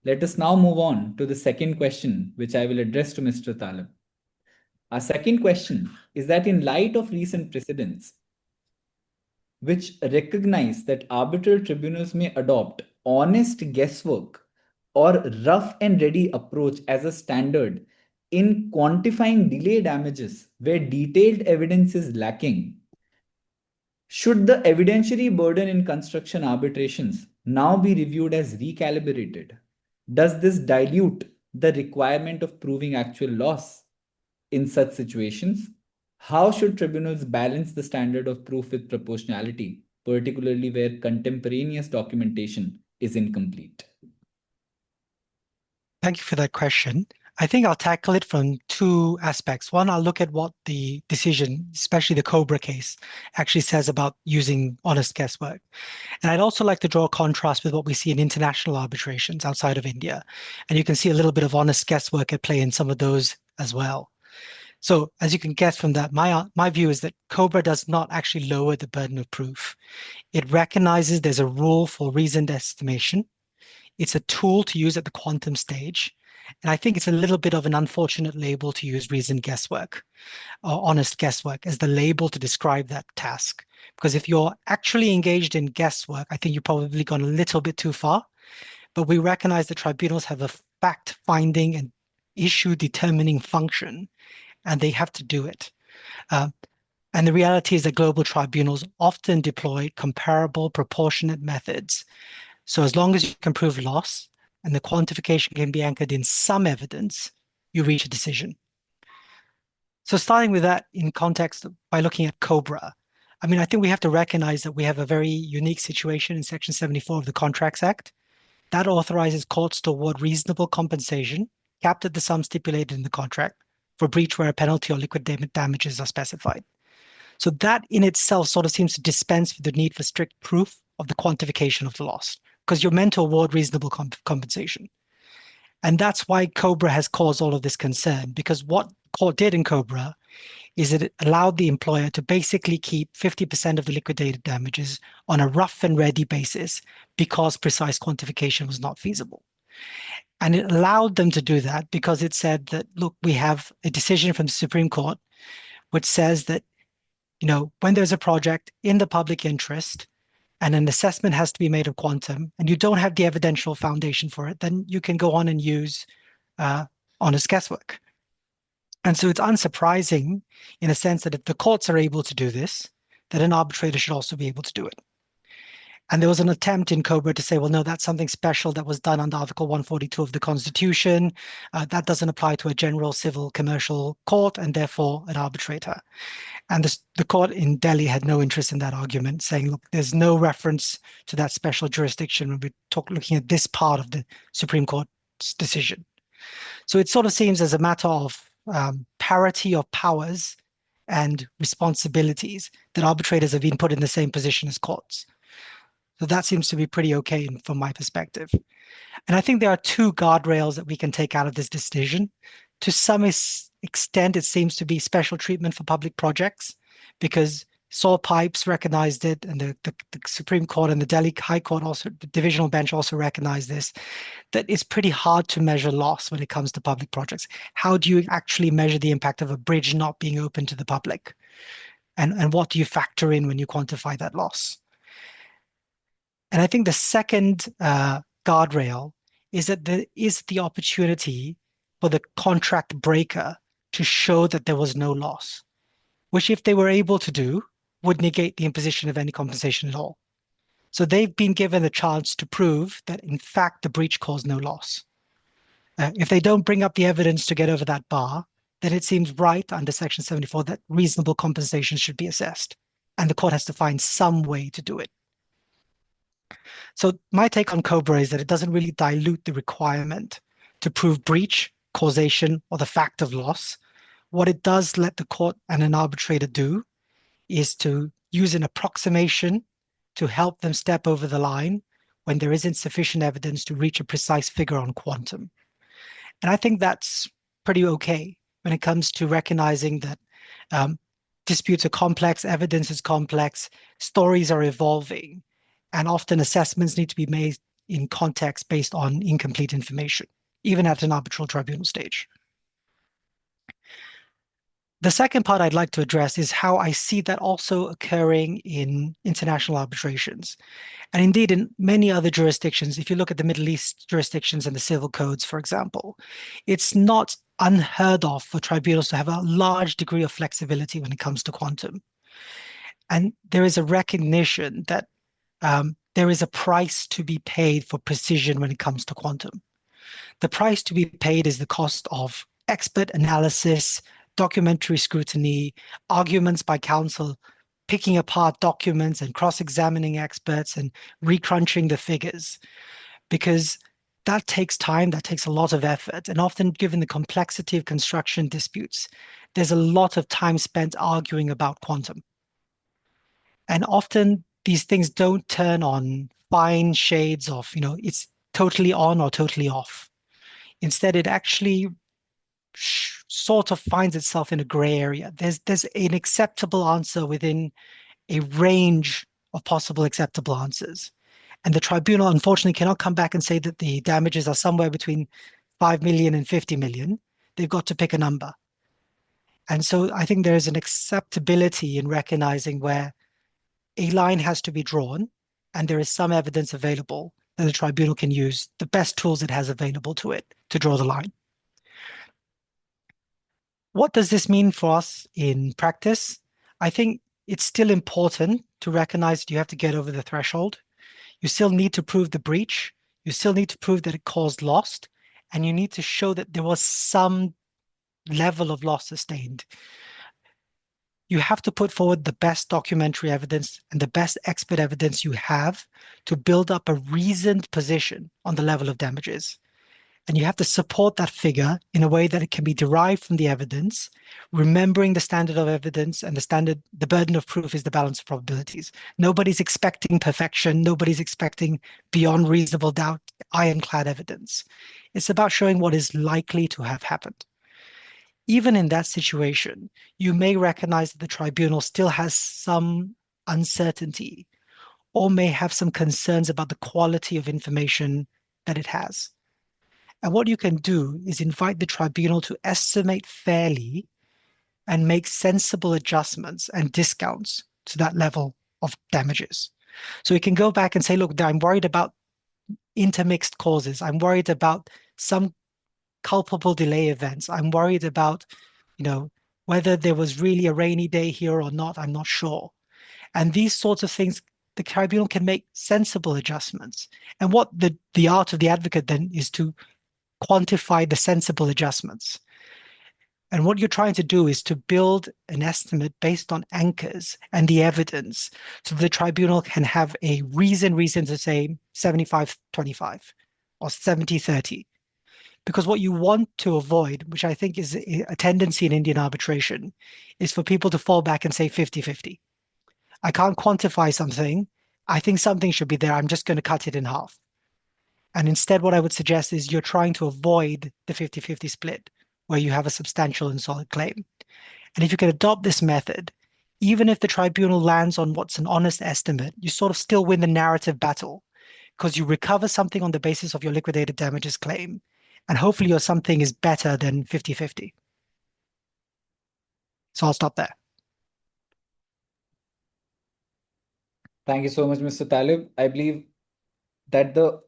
Let us now move on to the second question, which I will address to Mr. Talib. Our second question is that in light of recent precedents, which recognize that arbitral tribunals may adopt honest guesswork or rough and ready approach as a standard in quantifying delay damages where detailed evidence is lacking, should the evidentiary burden in construction arbitrations now be reviewed as recalibrated? Does this dilute the requirement of proving actual loss in such situations? How should tribunals balance the standard of proof with proportionality, particularly where contemporaneous documentation is incomplete? Thank you for that question. I think I'll tackle it from two aspects. One, I'll look at what the decision, especially the Cobra case, actually says about using honest guesswork. And I'd also like to draw a contrast with what we see in international arbitrations outside of India. And you can see a little bit of honest guesswork at play in some of those as well. So as you can guess from that, my view is that Cobra does not actually lower the burden of proof. It recognizes there's a rule for reasoned estimation. It's a tool to use at the quantum stage. And I think it's a little bit of an unfortunate label to use reasoned guesswork or honest guesswork as the label to describe that task. Because if you're actually engaged in guesswork, I think you've probably gone a little bit too far. But we recognize that tribunals have a fact-finding and issue-determining function, and they have to do it. And the reality is that global tribunals often deploy comparable, proportionate methods. So as long as you can prove loss and the quantification can be anchored in some evidence, you reach a decision. So starting with that in context by looking at Cobra, I mean, I think we have to recognize that we have a very unique situation in Section 74 of the Contracts Act that authorizes courts to award reasonable compensation capped at the sum stipulated in the contract for breach where a penalty or liquidated damages are specified. So that in itself sort of seems to dispense with the need for strict proof of the quantification of the loss, because you're meant to award reasonable compensation. And that's why Cobra has caused all of this concern, because what court did in Cobra is that it allowed the employer to basically keep 50% of the liquidated damages on a rough and ready basis because precise quantification was not feasible. And it allowed them to do that because it said that, look, we have a decision from the Supreme Court which says that, you know, when there's a project in the public interest and an assessment has to be made of quantum and you don't have the evidential foundation for it, then you can go on and use honest guesswork. And so it's unsurprising in a sense that if the courts are able to do this, that an arbitrator should also be able to do it. And there was an attempt in Cobra to say, well, no, that's something special that was done under Article 142 of the Constitution. That doesn't apply to a general civil commercial court and therefore an arbitrator. And the court in Delhi had no interest in that argument, saying, look, there's no reference to that special jurisdiction when we're looking at this part of the Supreme Court's decision. So it sort of seems as a matter of parity of powers and responsibilities that arbitrators have been put in the same position as courts. So that seems to be pretty okay from my perspective. And I think there are two guardrails that we can take out of this decision. To some extent, it seems to be special treatment for public projects because Saw Pipes recognized it, and the Supreme Court and the Delhi High Court also, the divisional bench also recognized this, that it's pretty hard to measure loss when it comes to public projects. How do you actually measure the impact of a bridge not being open to the public? And what do you factor in when you quantify that loss? And I think the second guardrail is that there is the opportunity for the contract breaker to show that there was no loss, which if they were able to do, would negate the imposition of any compensation at all. So they've been given a chance to prove that, in fact, the breach caused no loss. If they don't bring up the evidence to get over that bar, then it seems right under Section 74 that reasonable compensation should be assessed, and the court has to find some way to do it. So my take on Cobra is that it doesn't really dilute the requirement to prove breach, causation, or the fact of loss. What it does let the court and an arbitrator do is to use an approximation to help them step over the line when there isn't sufficient evidence to reach a precise figure on quantum. And I think that's pretty okay when it comes to recognizing that disputes are complex, evidence is complex, stories are evolving, and often assessments need to be made in context based on incomplete information, even at an arbitral tribunal stage. The second part I'd like to address is how I see that also occurring in international arbitrations. And indeed, in many other jurisdictions, if you look at the Middle East jurisdictions and the civil codes, for example, it's not unheard of for tribunals to have a large degree of flexibility when it comes to quantum. And there is a recognition that there is a price to be paid for precision when it comes to quantum. The price to be paid is the cost of expert analysis, documentary scrutiny, arguments by counsel, picking apart documents and cross-examining experts and recrunching the figures, because that takes time, that takes a lot of effort. And often, given the complexity of construction disputes, there's a lot of time spent arguing about quantum. And often these things don't turn on fine shades of, it's totally on or totally off. Instead, it actually sort of finds itself in a gray area. There's an acceptable answer within a range of possible acceptable answers. And the tribunal, unfortunately, cannot come back and say that the damages are somewhere between 5 million and 50 million. They've got to pick a number. And so I think there is an acceptability in recognizing where a line has to be drawn, and there is some evidence available that the tribunal can use the best tools it has available to it to draw the line. What does this mean for us in practice? I think it's still important to recognize that you have to get over the threshold. You still need to prove the breach. You still need to prove that it caused loss, and you need to show that there was some level of loss sustained. You have to put forward the best documentary evidence and the best expert evidence you have to build up a reasoned position on the level of damages. And you have to support that figure in a way that it can be derived from the evidence, remembering the standard of evidence, and the burden of proof is the balance of probabilities. Nobody's expecting perfection. Nobody's expecting beyond reasonable doubt, ironclad evidence. It's about showing what is likely to have happened. Even in that situation, you may recognize that the tribunal still has some uncertainty or may have some concerns about the quality of information that it has. And what you can do is invite the tribunal to estimate fairly and make sensible adjustments and discounts to that level of damages. So you can go back and say, look, I'm worried about intermixed causes. I'm worried about some culpable delay events. I'm worried about, whether there was really a rainy day here or not. I'm not sure. And these sorts of things, the tribunal can make sensible adjustments. And what the art of the advocate then is to quantify the sensible adjustments. And what you're trying to do is to build an estimate based on anchors and the evidence so the tribunal can have a reason to say 75-25 or 70-30. Because what you want to avoid, which I think is a tendency in Indian arbitration, is for people to fall back and say 50-50. I can't quantify something. I think something should be there. I'm just going to cut it in half. And instead, what I would suggest is you're trying to avoid the 50-50 split, where you have a substantial and solid claim. And if you can adopt this method, even if the tribunal lands on what's an honest estimate, you sort of still win the narrative battle because you recover something on the basis of your liquidated damages claim. And hopefully your something is better than 50-50. So I'll stop there. Thank you so much, Mr. Talib. I believe that the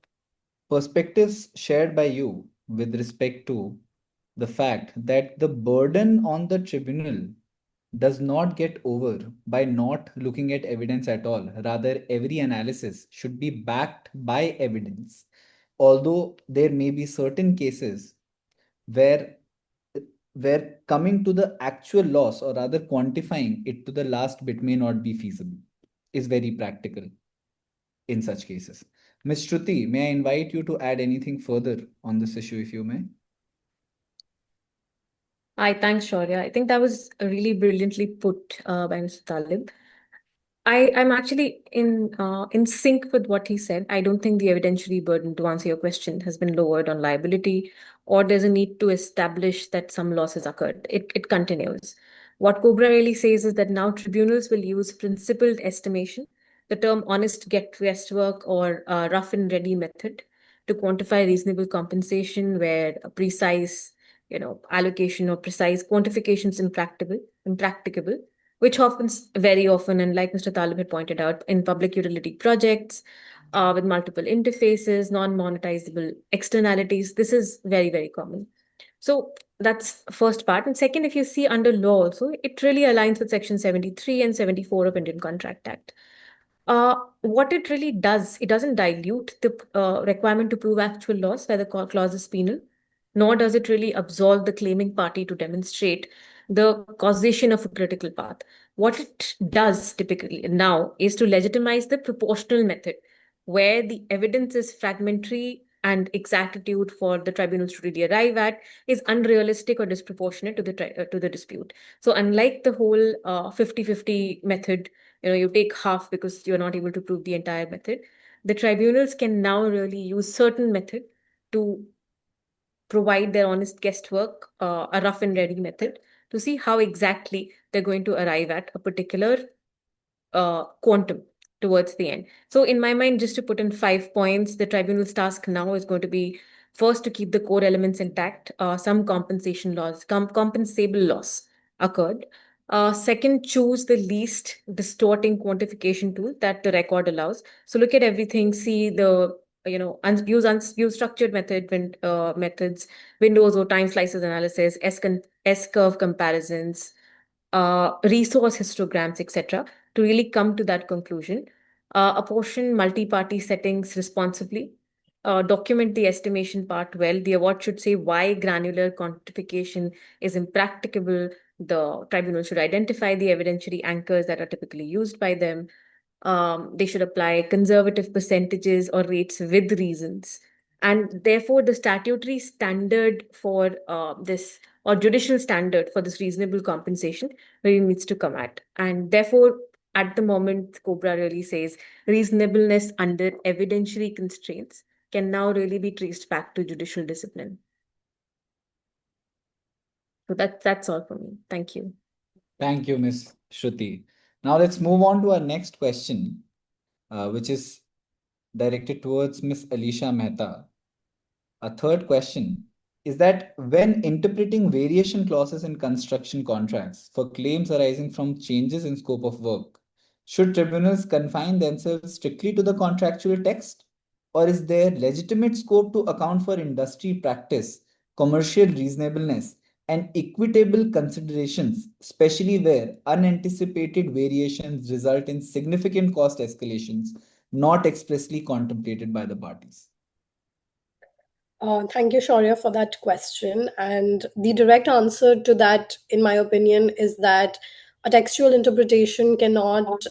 perspectives shared by you with respect to the fact that the burden on the tribunal does not get over by not looking at evidence at all. Rather, every analysis should be backed by evidence. Although there may be certain cases where coming to the actual loss, or rather quantifying it to the last bit, may not be feasible, is very practical in such cases. Ms. Shruti, may I invite you to add anything further on this issue, if you may? Hi, thanks, Shaurya. I think that was really brilliantly put by Mr. Talib. I'm actually in sync with what he said. I don't think the evidentiary burden, to answer your question, has been lowered on liability, or there's a need to establish that some losses occurred. It continues. What Cobra really says is that now tribunals will use principled estimation the term honest guesswork or rough and ready method to quantify reasonable compensation where a precise allocation or precise quantification is impracticable, which happens very often, and like Mr. Talib had pointed out, in public utility projects with multiple interfaces, non-monetizable externalities. This is very, very common. So that's first part. And second, if you see under law also, it really aligns with Section 73 and 74 of Indian Contract Act. What it really does, it doesn't dilute the requirement to prove actual loss where the clause is penal, nor does it really absolve the claiming party to demonstrate the causation of a critical path. What it does typically now is to legitimize the proportional method, where the evidence is fragmentary and exactitude for the tribunals to really arrive at is unrealistic or disproportionate to the dispute. So unlike the whole 50-50 method, you take half because you're not able to prove the entire method, the tribunals can now really use certain method to provide their honest guesswork, a rough and ready method, to see how exactly they're going to arrive at a particular quantum towards the end. So in my mind, just to put in 5 points, the tribunal's task now is going to be first to keep the core elements intact. Some compensation loss, compensable loss occurred. Second, choose the least distorting quantification tool that the record allows. So look at everything, see the use structured methods, windows or time slices analysis, S-curve comparisons, resource histograms, etc., to really come to that conclusion. Apportion multi-party settings responsibly. Document the estimation part well. The award should say why granular quantification is impracticable. The tribunal should identify the evidentiary anchors that are typically used by them. They should apply conservative percentages or rates with reasons. And therefore, the statutory standard for this, or judicial standard for this reasonable compensation, really needs to come at. And therefore, at the moment, COBRA really says reasonableness under evidentiary constraints can now really be traced back to judicial discipline. So that's all for me. Thank you. Thank you, Ms. Shruti. Now let's move on to our next question, which is directed towards Ms. Alisha Mehta. A third question is that when interpreting variation clauses in construction contracts for claims arising from changes in scope of work, should tribunals confine themselves strictly to the contractual text, or is there legitimate scope to account for industry practice, commercial reasonableness, and equitable considerations, especially where unanticipated variations result in significant cost escalations not expressly contemplated by the parties? Thank you, Shaurya, for that question. And the direct answer to that, in my opinion, is that a textual interpretation cannot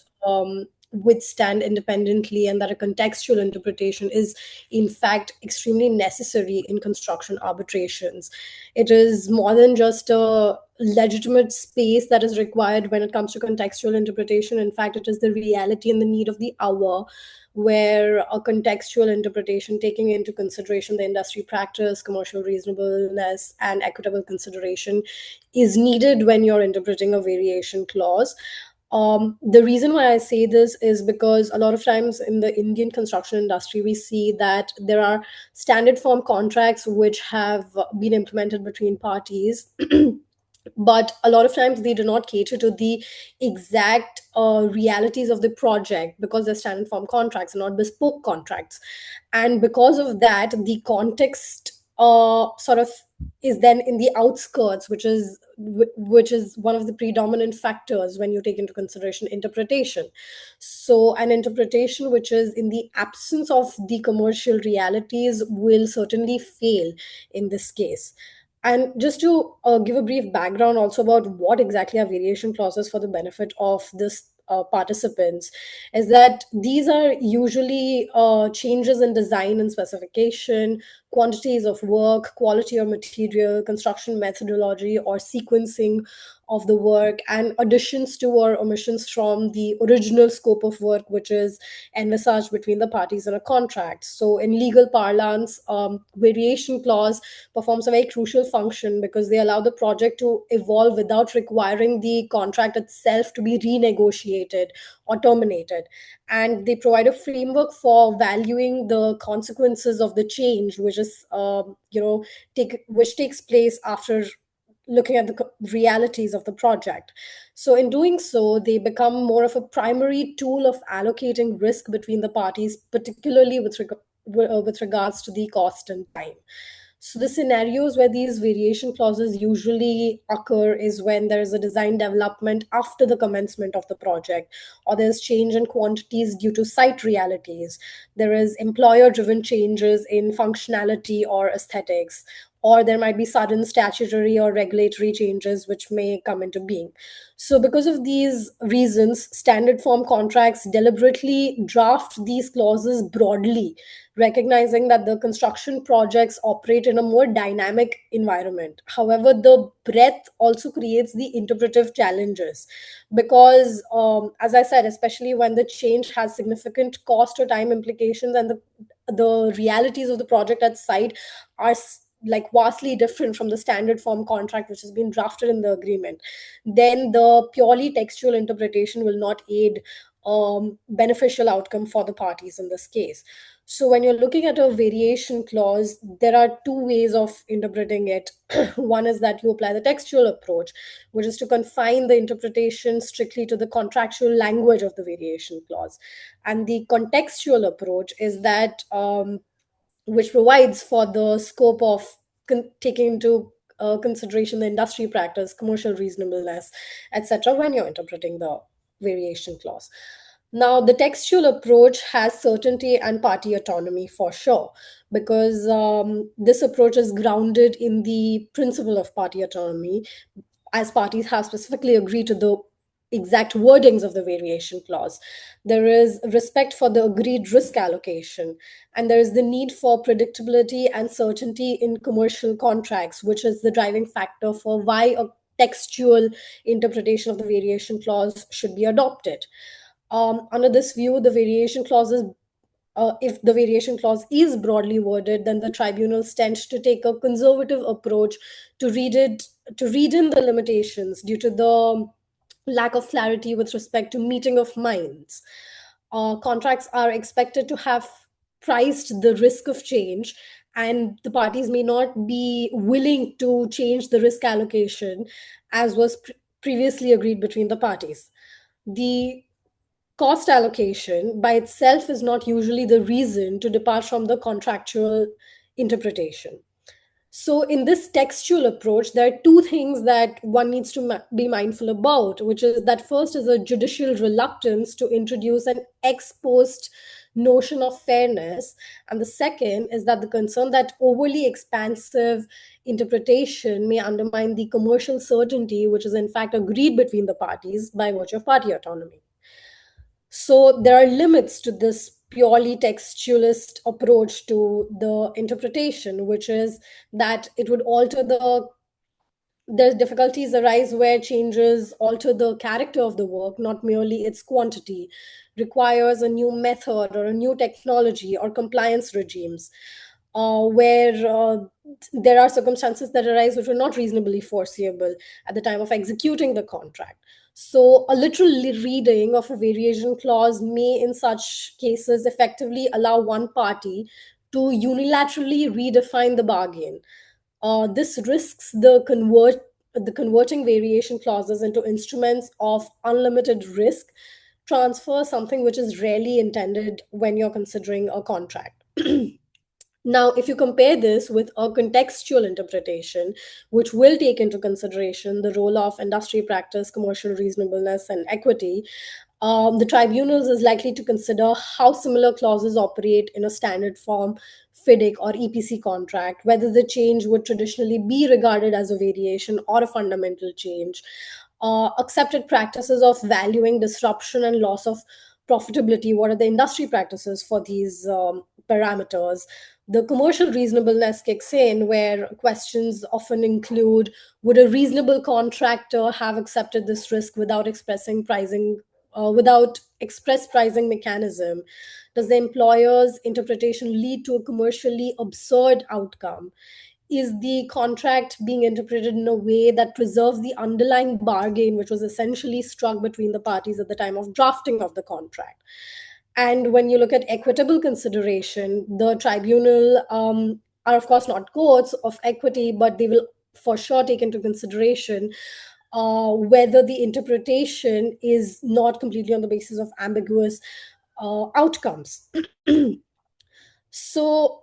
withstand independently, and that a contextual interpretation is, in fact, extremely necessary in construction arbitrations. It is more than just a legitimate space that is required when it comes to contextual interpretation. In fact, it is the reality and the need of the hour, where a contextual interpretation taking into consideration the industry practice, commercial reasonableness, and equitable consideration is needed when you're interpreting a variation clause. The reason why I say this is because a lot of times in the Indian construction industry, we see that there are standard form contracts which have been implemented between parties. But a lot of times they do not cater to the exact realities of the project, because they're standard form contracts and not bespoke contracts. And because of that, the context sort of is then in the outskirts, which is one of the predominant factors when you take into consideration interpretation. So an interpretation which is in the absence of the commercial realities will certainly fail in this case. And just to give a brief background also about what exactly are variation clauses for the benefit of this participants, is that these are usually changes in design and specification quantities of work, quality of material, construction methodology, or sequencing of the work, and additions to or omissions from the original scope of work, which is envisaged between the parties in a contract. So in legal parlance, variation clause performs a very crucial function because they allow the project to evolve without requiring the contract itself to be renegotiated or terminated. And they provide a framework for valuing the consequences of the change, which is which takes place after looking at the realities of the project. So in doing so, they become more of a primary tool of allocating risk between the parties, particularly with regards to the cost and time. So the scenarios where these variation clauses usually occur is when there is a design development after the commencement of the project, or there's change in quantities due to site realities. There is employer-driven changes in functionality or aesthetics, or there might be sudden statutory or regulatory changes which may come into being. So because of these reasons, standard form contracts deliberately draft these clauses broadly, recognizing that the construction projects operate in a more dynamic environment. However, the breadth also creates the interpretive challenges because, as I said, especially when the change has significant cost or time implications and the realities of the project at site are like vastly different from the standard form contract which has been drafted in the agreement, then the purely textual interpretation will not aid beneficial outcome for the parties in this case. So when you're looking at a variation clause, there are two ways of interpreting it. One is that you apply the textual approach, which is to confine the interpretation strictly to the contractual language of the variation clause. And the contextual approach is that which provides for the scope of taking into consideration the industry practice, commercial reasonableness, etc., when you're interpreting the variation clause. Now, the textual approach has certainty and party autonomy for sure, because this approach is grounded in the principle of party autonomy, as parties have specifically agreed to the exact wordings of the variation clause. There is respect for the agreed risk allocation, and there is the need for predictability and certainty in commercial contracts, which is the driving factor for why a textual interpretation of the variation clause should be adopted. Under this view, the variation clauses if the variation clause is broadly worded, then the tribunals tend to take a conservative approach to read in the limitations due to the lack of clarity with respect to meeting of minds. Contracts are expected to have priced the risk of change, and the parties may not be willing to change the risk allocation as was previously agreed between the parties. The cost allocation by itself is not usually the reason to depart from the contractual interpretation. So, in this textual approach, there are two things that one needs to be mindful about, which is that first is a judicial reluctance to introduce an ex post notion of fairness. And the second is that the concern that overly expansive interpretation may undermine the commercial certainty, which is in fact agreed between the parties by virtue of party autonomy. So there are limits to this purely textualist approach to the interpretation, which is that it would alter the difficulties arise where changes alter the character of the work, not merely its quantity, requires a new method or a new technology or compliance regimes, where there are circumstances that arise which were not reasonably foreseeable at the time of executing the contract. So a literal reading of a variation clause may, in such cases, effectively allow one party to unilaterally redefine the bargain. This risks the converting variation clauses into instruments of unlimited risk transfer, something which is rarely intended when you're considering a contract. Now, if you compare this with a contextual interpretation, which will take into consideration the role of industry practice, commercial reasonableness, and equity, the tribunals is likely to consider how similar clauses operate in a standard form FIDIC or EPC contract, whether the change would traditionally be regarded as a variation or a fundamental change, accepted practices of valuing disruption and loss of profitability, what are the industry practices for these parameters, the commercial reasonableness kicks in, where questions often include, would a reasonable contractor have accepted this risk without expressing pricing, without express pricing mechanism? Does the employer's interpretation lead to a commercially absurd outcome? Is the contract being interpreted in a way that preserves the underlying bargain, which was essentially struck between the parties at the time of drafting of the contract? And when you look at equitable consideration, the tribunal are, of course, not courts of equity, but they will for sure take into consideration whether the interpretation is not completely on the basis of ambiguous outcomes. So,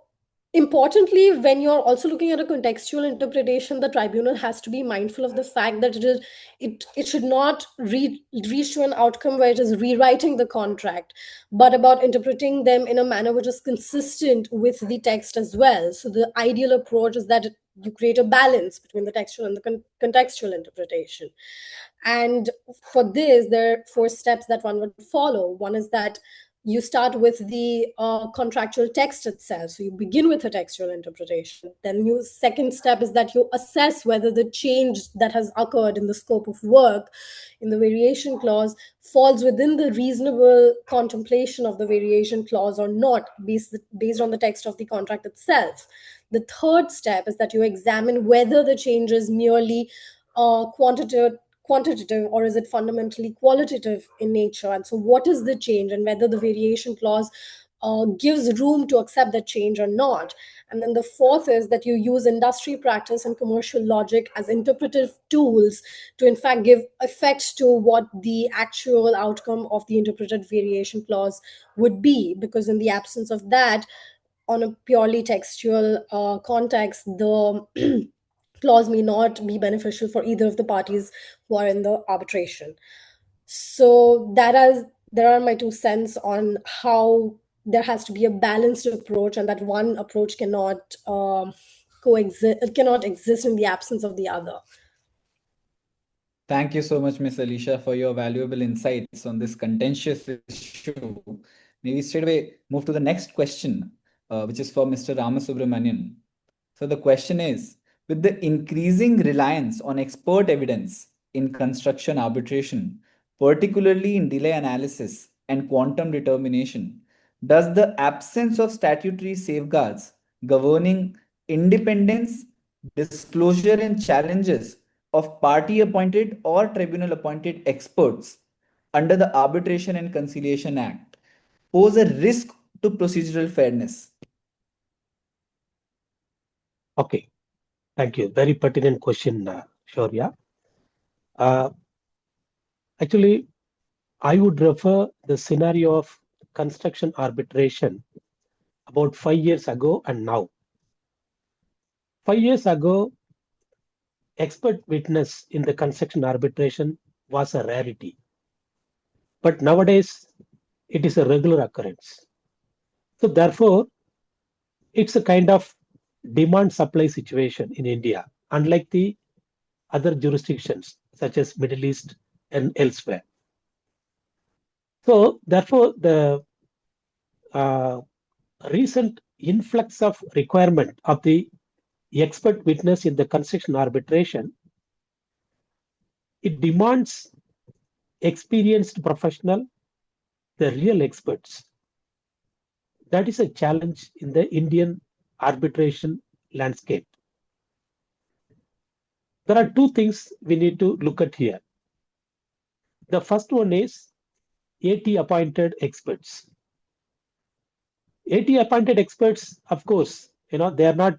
importantly, when you're also looking at a contextual interpretation, the tribunal has to be mindful of the fact that it should not reach to an outcome where it is rewriting the contract, but about interpreting them in a manner which is consistent with the text as well. So the ideal approach is that you create a balance between the textual and the contextual interpretation. And for this, there are 4 steps that one would follow. One is that you start with the contractual text itself. So you begin with a textual interpretation. Then your second step is that you assess whether the change that has occurred in the scope of work in the variation clause falls within the reasonable contemplation of the variation clause or not, based on the text of the contract itself. The third step is that you examine whether the change is merely quantitative, or is it fundamentally qualitative in nature? And so what is the change, and whether the variation clause gives room to accept that change or not? And then the fourth is that you use industry practice and commercial logic as interpretive tools to in fact give effect to what the actual outcome of the interpreted variation clause would be, because in the absence of that, on a purely textual context, the clause may not be beneficial for either of the parties who are in the arbitration. So there are my 2 cents on how there has to be a balanced approach, and that one approach cannot coexist. It cannot exist in the absence of the other. Thank you so much, Ms. Alisha, for your valuable insights on this contentious issue. May we straight away move to the next question, which is for Mr. Ramasubramanian. So the question is, with the increasing reliance on expert evidence in construction arbitration, particularly in delay analysis and quantum determination, does the absence of statutory safeguards governing independence, disclosure, and challenges of party-appointed or tribunal-appointed experts under the Arbitration and Conciliation Act pose a risk to procedural fairness? Okay, thank you. Very pertinent question, Shaurya. Actually, I would refer the scenario of construction arbitration about 5 years ago and now. 5 years ago, expert witness in the construction arbitration was a rarity. But nowadays, it is a regular occurrence. So therefore, it's a kind of demand-supply situation in India, unlike the other jurisdictions such as Middle East and elsewhere. So therefore, the recent influx of requirement of the expert witness in the construction arbitration, it demands experienced professional, the real experts. That is a challenge in the Indian arbitration landscape. There are 2 things we need to look at here. The first one is AT appointed experts. AT appointed experts, of course, they are not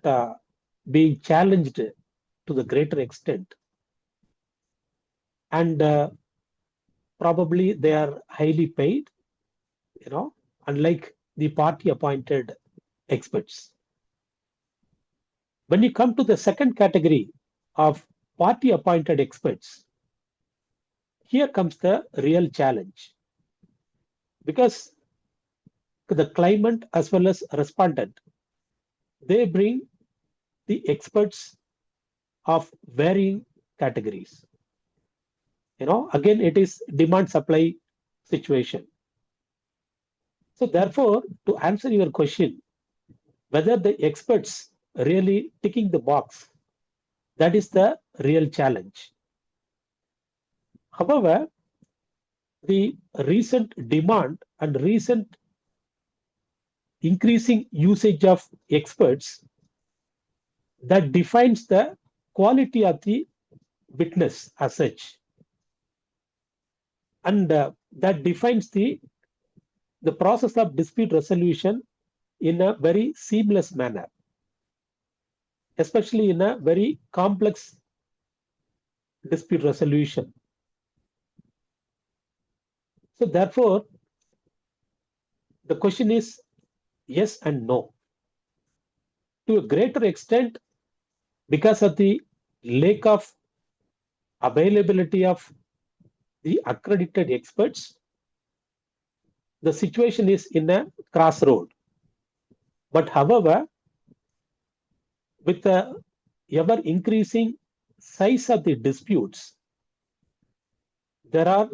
being challenged to the greater extent. And probably they are highly paid, unlike the party appointed experts. When you come to the second category of party appointed experts, here comes the real challenge, because the claimant as well as respondent, they bring the experts of varying categories. Again, it is demand supply situation. So therefore, to answer your question, whether the experts really ticking the box, that is the real challenge. However, the recent demand and recent increasing usage of experts, that defines the quality of the witness as such, and that defines the process of dispute resolution in a very seamless manner, especially in a very complex dispute resolution. So therefore, the question is yes and no. To a greater extent, because of the lack of availability of the accredited experts, the situation is in a crossroad. But however, with the ever increasing size of the disputes, there are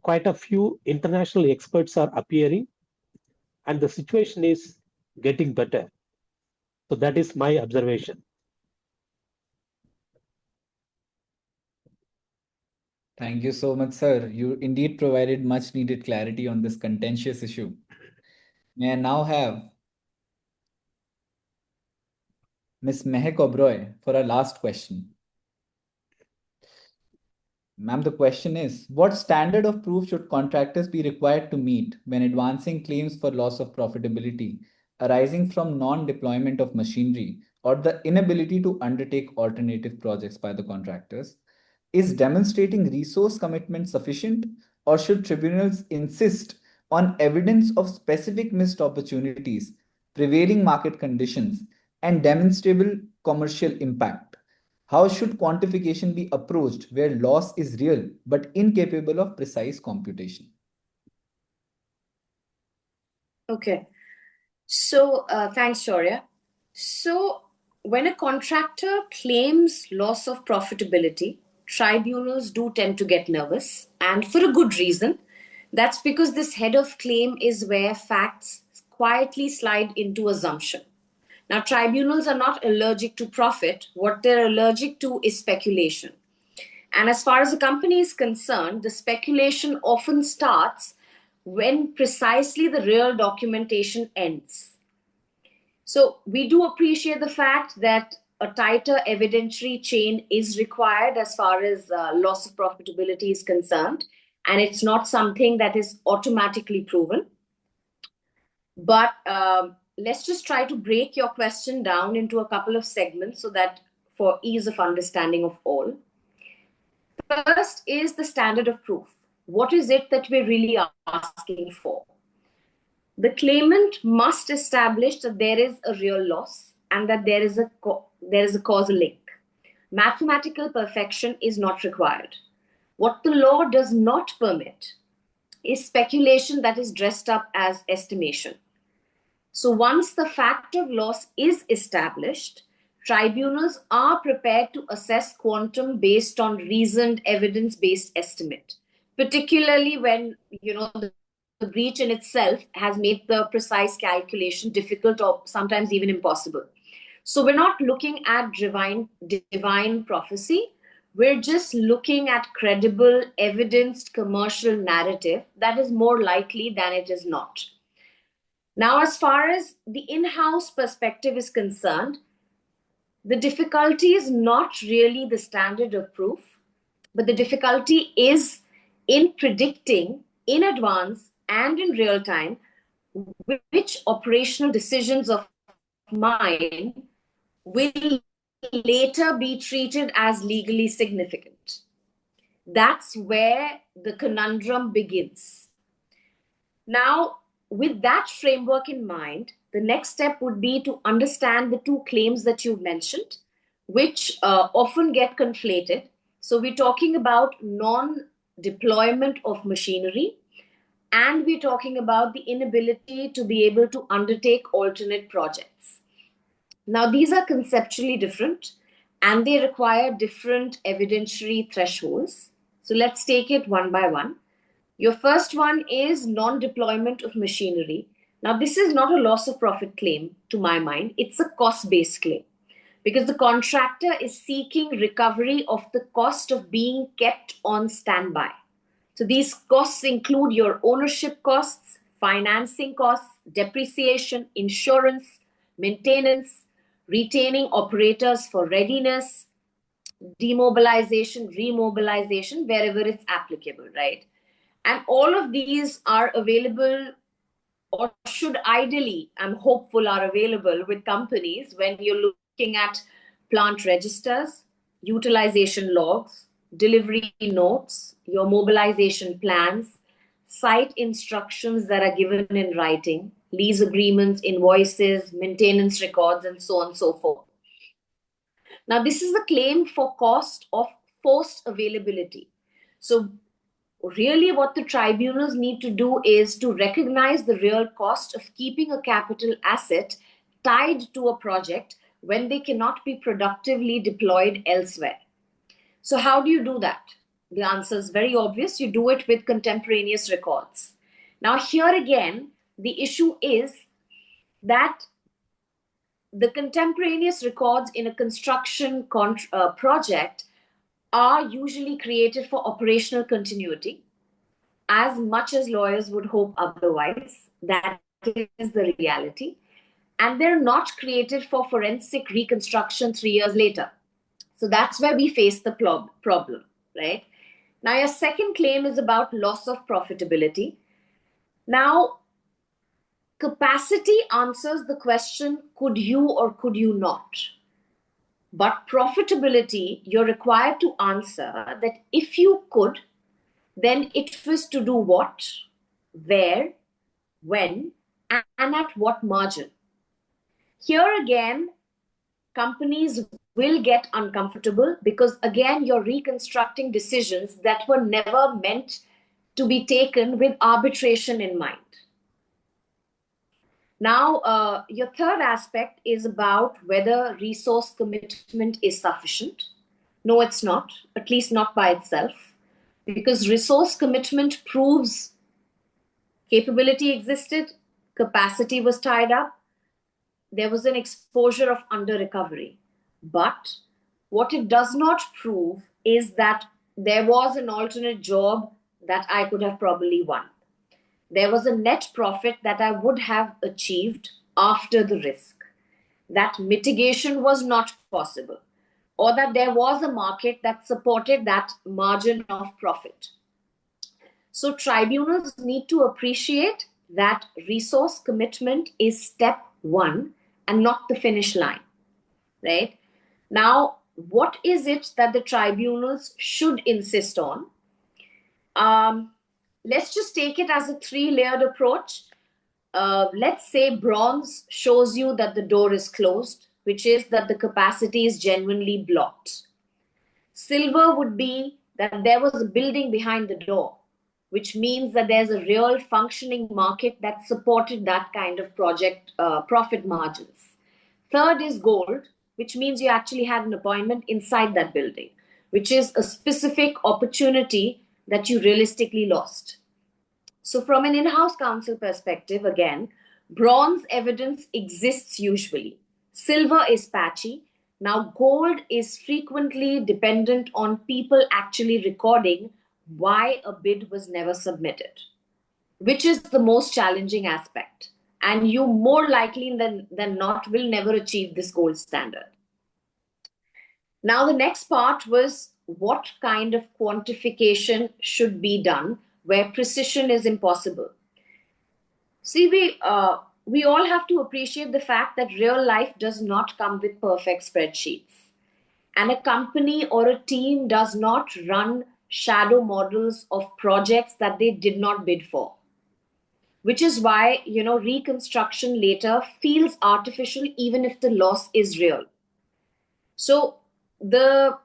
quite a few international experts are appearing, and the situation is getting better. So that is my observation. Thank you so much, sir. You indeed provided much needed clarity on this contentious issue. May I now have Ms. Mehak Oberoi for our last question. Ma'am, the question is, what standard of proof should contractors be required to meet when advancing claims for loss of profitability arising from non-deployment of machinery or the inability to undertake alternative projects by the contractors? Is demonstrating resource commitment sufficient, or should tribunals insist on evidence of specific missed opportunities, prevailing market conditions, and demonstrable commercial impact? How should quantification be approached where loss is real but incapable of precise computation? Okay. So thanks, Shaurya. So when a contractor claims loss of profitability, tribunals do tend to get nervous, and for a good reason. That's because this head of claim is where facts quietly slide into assumption. Now, tribunals are not allergic to profit. What they're allergic to is speculation. And as far as a company is concerned, the speculation often starts when precisely the real documentation ends. So we do appreciate the fact that a tighter evidentiary chain is required as far as loss of profitability is concerned, and it's not something that is automatically proven. But let's just try to break your question down into a couple of segments so that for ease of understanding of all. First is the standard of proof. What is it that we're really asking for? The claimant must establish that there is a real loss and that there is a causal link. Mathematical perfection is not required. What the law does not permit is speculation that is dressed up as estimation. So once the fact of loss is established, tribunals are prepared to assess quantum based on reasoned evidence-based estimate, particularly when the breach in itself has made the precise calculation difficult or sometimes even impossible. So we're not looking at divine prophecy. We're just looking at credible, evidenced commercial narrative that is more likely than it is not. Now, as far as the in-house perspective is concerned, the difficulty is not really the standard of proof, but the difficulty is in predicting in advance and in real time which operational decisions of mine will later be treated as legally significant. That's where the conundrum begins. Now, with that framework in mind, the next step would be to understand the two claims that you've mentioned, which often get conflated. So we're talking about non-deployment of machinery, and we're talking about the inability to be able to undertake alternate projects. Now, these are conceptually different, and they require different evidentiary thresholds. So let's take it one by one. Your first one is non-deployment of machinery. Now, this is not a loss of profit claim to my mind, it's a cost-based claim because the contractor is seeking recovery of the cost of being kept on standby. So these costs include your ownership costs, financing costs, depreciation, insurance, maintenance, retaining operators for readiness, demobilization, remobilization, wherever it's applicable, right? And all of these are available or should ideally, I'm hopeful, are available with companies when you're looking at plant registers, utilization logs, delivery notes, your mobilization plans, site instructions that are given in writing, lease agreements, invoices, maintenance records, and so on and so forth. Now, this is a claim for cost of forced availability. So, really, what the tribunals need to do is to recognize the real cost of keeping a capital asset tied to a project when they cannot be productively deployed elsewhere. So, how do you do that? The answer is very obvious. You do it with contemporaneous records. Now, here again, the issue is that the contemporaneous records in a construction project are usually created for operational continuity, as much as lawyers would hope otherwise. That is the reality. And they're not created for forensic reconstruction 3 years later. So that's where we face the problem, right? Now, your second claim is about loss of profitability. Now, capacity answers the question, could you or could you not? But profitability, you're required to answer that if you could, then it was to do what, where, when, and at what margin. Here again, companies will get uncomfortable because again, you're reconstructing decisions that were never meant to be taken with arbitration in mind. Now, your third aspect is about whether resource commitment is sufficient. No, it's not, at least not by itself, because resource commitment proves capability existed, capacity was tied up, there was an exposure of under recovery. But what it does not prove is that there was an alternate job that I could have probably won. There was a net profit that I would have achieved after the risk. That mitigation was not possible, or that there was a market that supported that margin of profit. So tribunals need to appreciate that resource commitment is step one and not the finish line, right? Now, what is it that the tribunals should insist on? Let's just take it as a three-layered approach. Let's say bronze shows you that the door is closed, which is that the capacity is genuinely blocked. Silver would be that there was a building behind the door, which means that there's a real functioning market that supported that kind of project profit margins. Third is gold, which means you actually had an appointment inside that building, which is a specific opportunity that you realistically lost. So from an in-house counsel perspective, again, bronze evidence exists usually. Silver is patchy. Now, gold is frequently dependent on people actually recording why a bid was never submitted, which is the most challenging aspect. And you more likely than not will never achieve this gold standard. Now, the next part was what kind of quantification should be done where precision is impossible. See, we all have to appreciate the fact that real life does not come with perfect spreadsheets. And a company or a team does not run shadow models of projects that they did not bid for. Which is why, reconstruction later feels artificial even if the loss is real. So the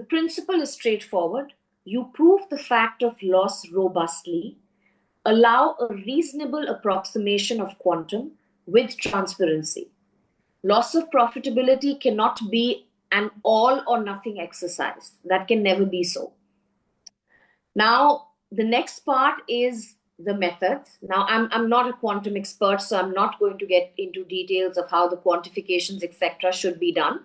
principle is straightforward. You prove the fact of loss robustly, allow a reasonable approximation of quantum with transparency. Loss of profitability cannot be an all or nothing exercise. That can never be so. Now, the next part is the methods. Now, I'm not a quantum expert, so I'm not going to get into details of how the quantifications, etc., should be done.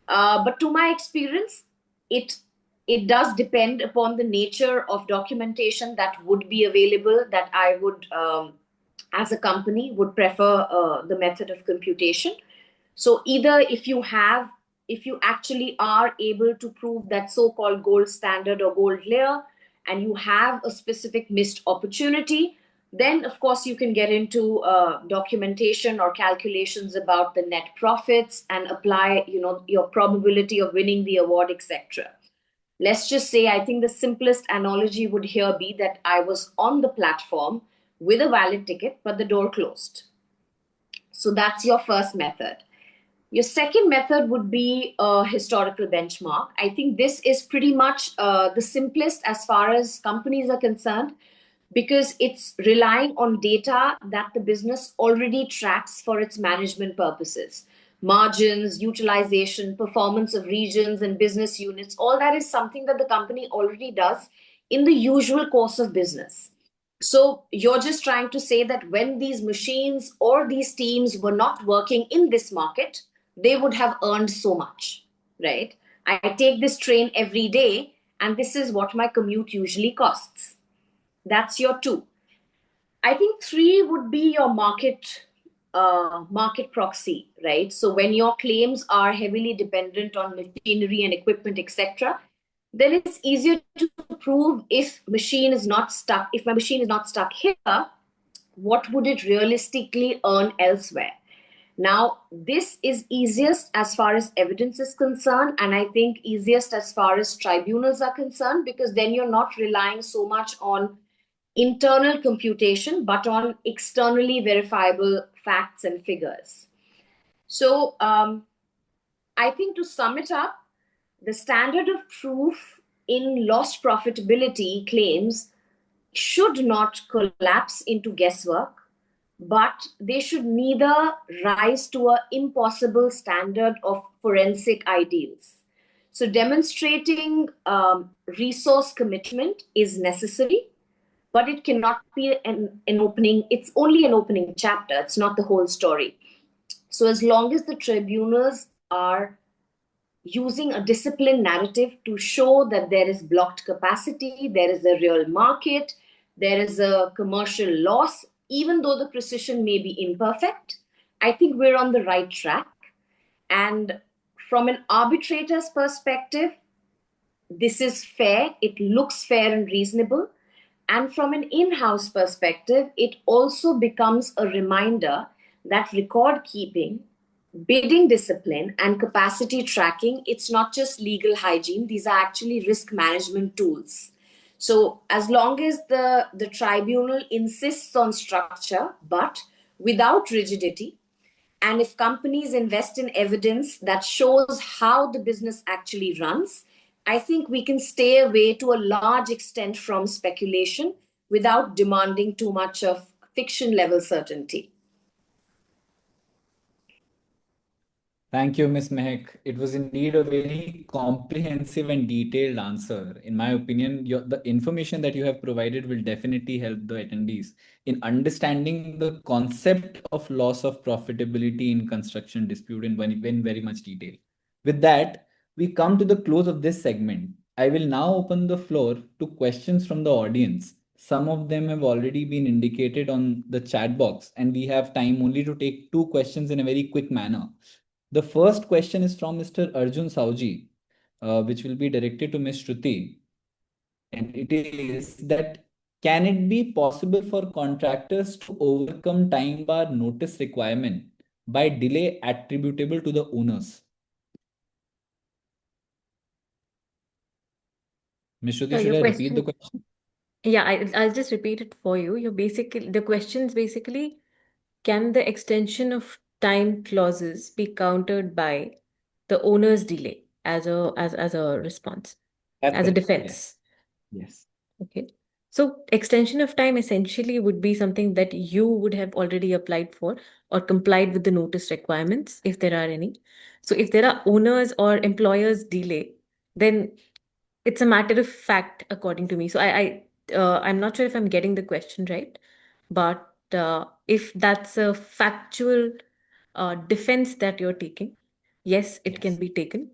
But to my experience, it does depend upon the nature of documentation that would be available, that I would, as a company, would prefer the method of computation. So either if you actually are able to prove that so-called gold standard or gold layer, and you have a specific missed opportunity, then of course you can get into documentation or calculations about the net profits and apply, your probability of winning the award, etc. Let's just say, I think the simplest analogy would here be that I was on the platform with a valid ticket, but the door closed. So that's your first method. Your second method would be a historical benchmark. I think this is pretty much the simplest as far as companies are concerned, because it's relying on data that the business already tracks for its management purposes. Margins, utilization, performance of regions and business units, all that is something that the company already does in the usual course of business. So you're just trying to say that when these machines or these teams were not working in this market, they would have earned so much, right? I take this train every day, and this is what my commute usually costs. That's your 2. I think 3 would be your market proxy, right? So when your claims are heavily dependent on machinery and equipment, etc., then it's easier to prove if my machine is not stuck here, what would it realistically earn elsewhere? Now, this is easiest as far as evidence is concerned, and I think easiest as far as tribunals are concerned, because then you're not relying so much on internal computation, but on externally verifiable facts and figures. So I think to sum it up, the standard of proof in lost profitability claims should not collapse into guesswork, but they should neither rise to an impossible standard of forensic ideals. So demonstrating resource commitment is necessary, but it cannot be an opening. It's only an opening chapter. It's not the whole story. So as long as the tribunals are using a disciplined narrative to show that there is blocked capacity, there is a real market, there is a commercial loss, even though the precision may be imperfect, I think we're on the right track. And from an arbitrator's perspective, this is fair. It looks fair and reasonable. And from an in-house perspective, it also becomes a reminder that record keeping, bidding discipline, and capacity tracking, it's not just legal hygiene. These are actually risk management tools. So as long as the tribunal insists on structure, but without rigidity, and if companies invest in evidence that shows how the business actually runs, I think we can stay away to a large extent from speculation without demanding too much of fiction level certainty. Thank you, Ms. Mehak. It was indeed a very comprehensive and detailed answer. In my opinion, the information that you have provided will definitely help the attendees in understanding the concept of loss of profitability in construction dispute in very much detail. With that, we come to the close of this segment. I will now open the floor to questions from the audience. Some of them have already been indicated on the chat box, and we have time only to take 2 questions in a very quick manner. The first question is from Mr. Arjun Sauji, which will be directed to Ms. Shruti. And it is that, can it be possible for contractors to overcome time bar notice requirement by delay attributable to the owners? Ms. Shruti, should I repeat the question? Yeah, I'll just repeat it for you. The question is basically, can the extension of time clauses be countered by the owner's delay as a response, as a defense? Yes. Okay. So extension of time essentially would be something that you would have already applied for or complied with the notice requirements, if there are any. So if there are owners or employers delay, then it's a matter of fact, according to me. So I'm not sure if I'm getting the question right, but if that's a factual defense that you're taking, yes, it can Yes. be taken.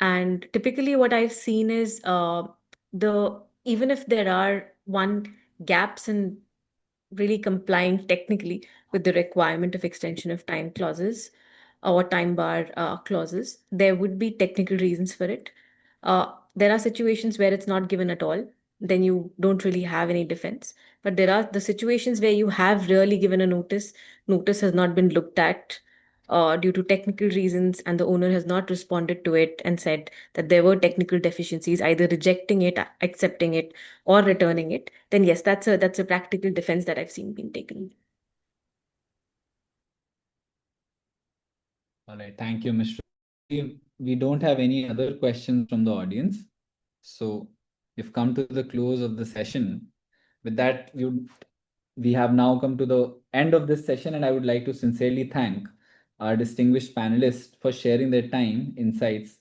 And typically, what I've seen is even if there are gaps in really complying technically with the requirement of extension of time clauses or time bar clauses, there would be technical reasons for it. There are situations where it's not given at all, then you don't really have any defense. But there are the situations where you have really given a notice has not been looked at due to technical reasons, and the owner has not responded to it and said that there were technical deficiencies, either rejecting it, accepting it, or returning it. Then yes, that's a practical defense that I've seen being taken. All right. Thank you, Mr. We don't have any other questions from the audience. So we've come to the close of the session. With that, we have now come to the end of this session, and I would like to sincerely thank our distinguished panelists for sharing their time, insights,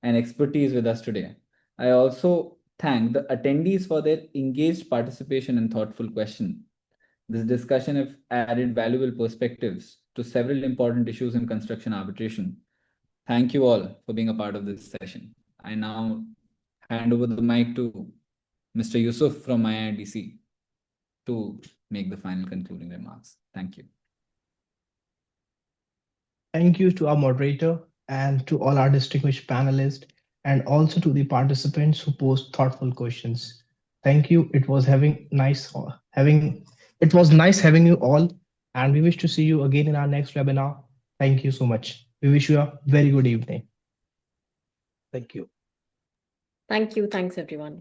and expertise with us today. I also thank the attendees for their engaged participation and thoughtful question. This discussion has added valuable perspectives to several important issues in construction arbitration. Thank you all for being a part of this session. I now hand over the mic to Mr. Yusuf from IIDRC to make the final concluding remarks. Thank you. Thank you to our moderator and to all our distinguished panelists, and also to the participants who posed thoughtful questions. Thank you. It was nice having you all, and we wish to see you again in our next webinar. Thank you so much. We wish you a very good evening. Thank you. Thank you. Thanks, everyone.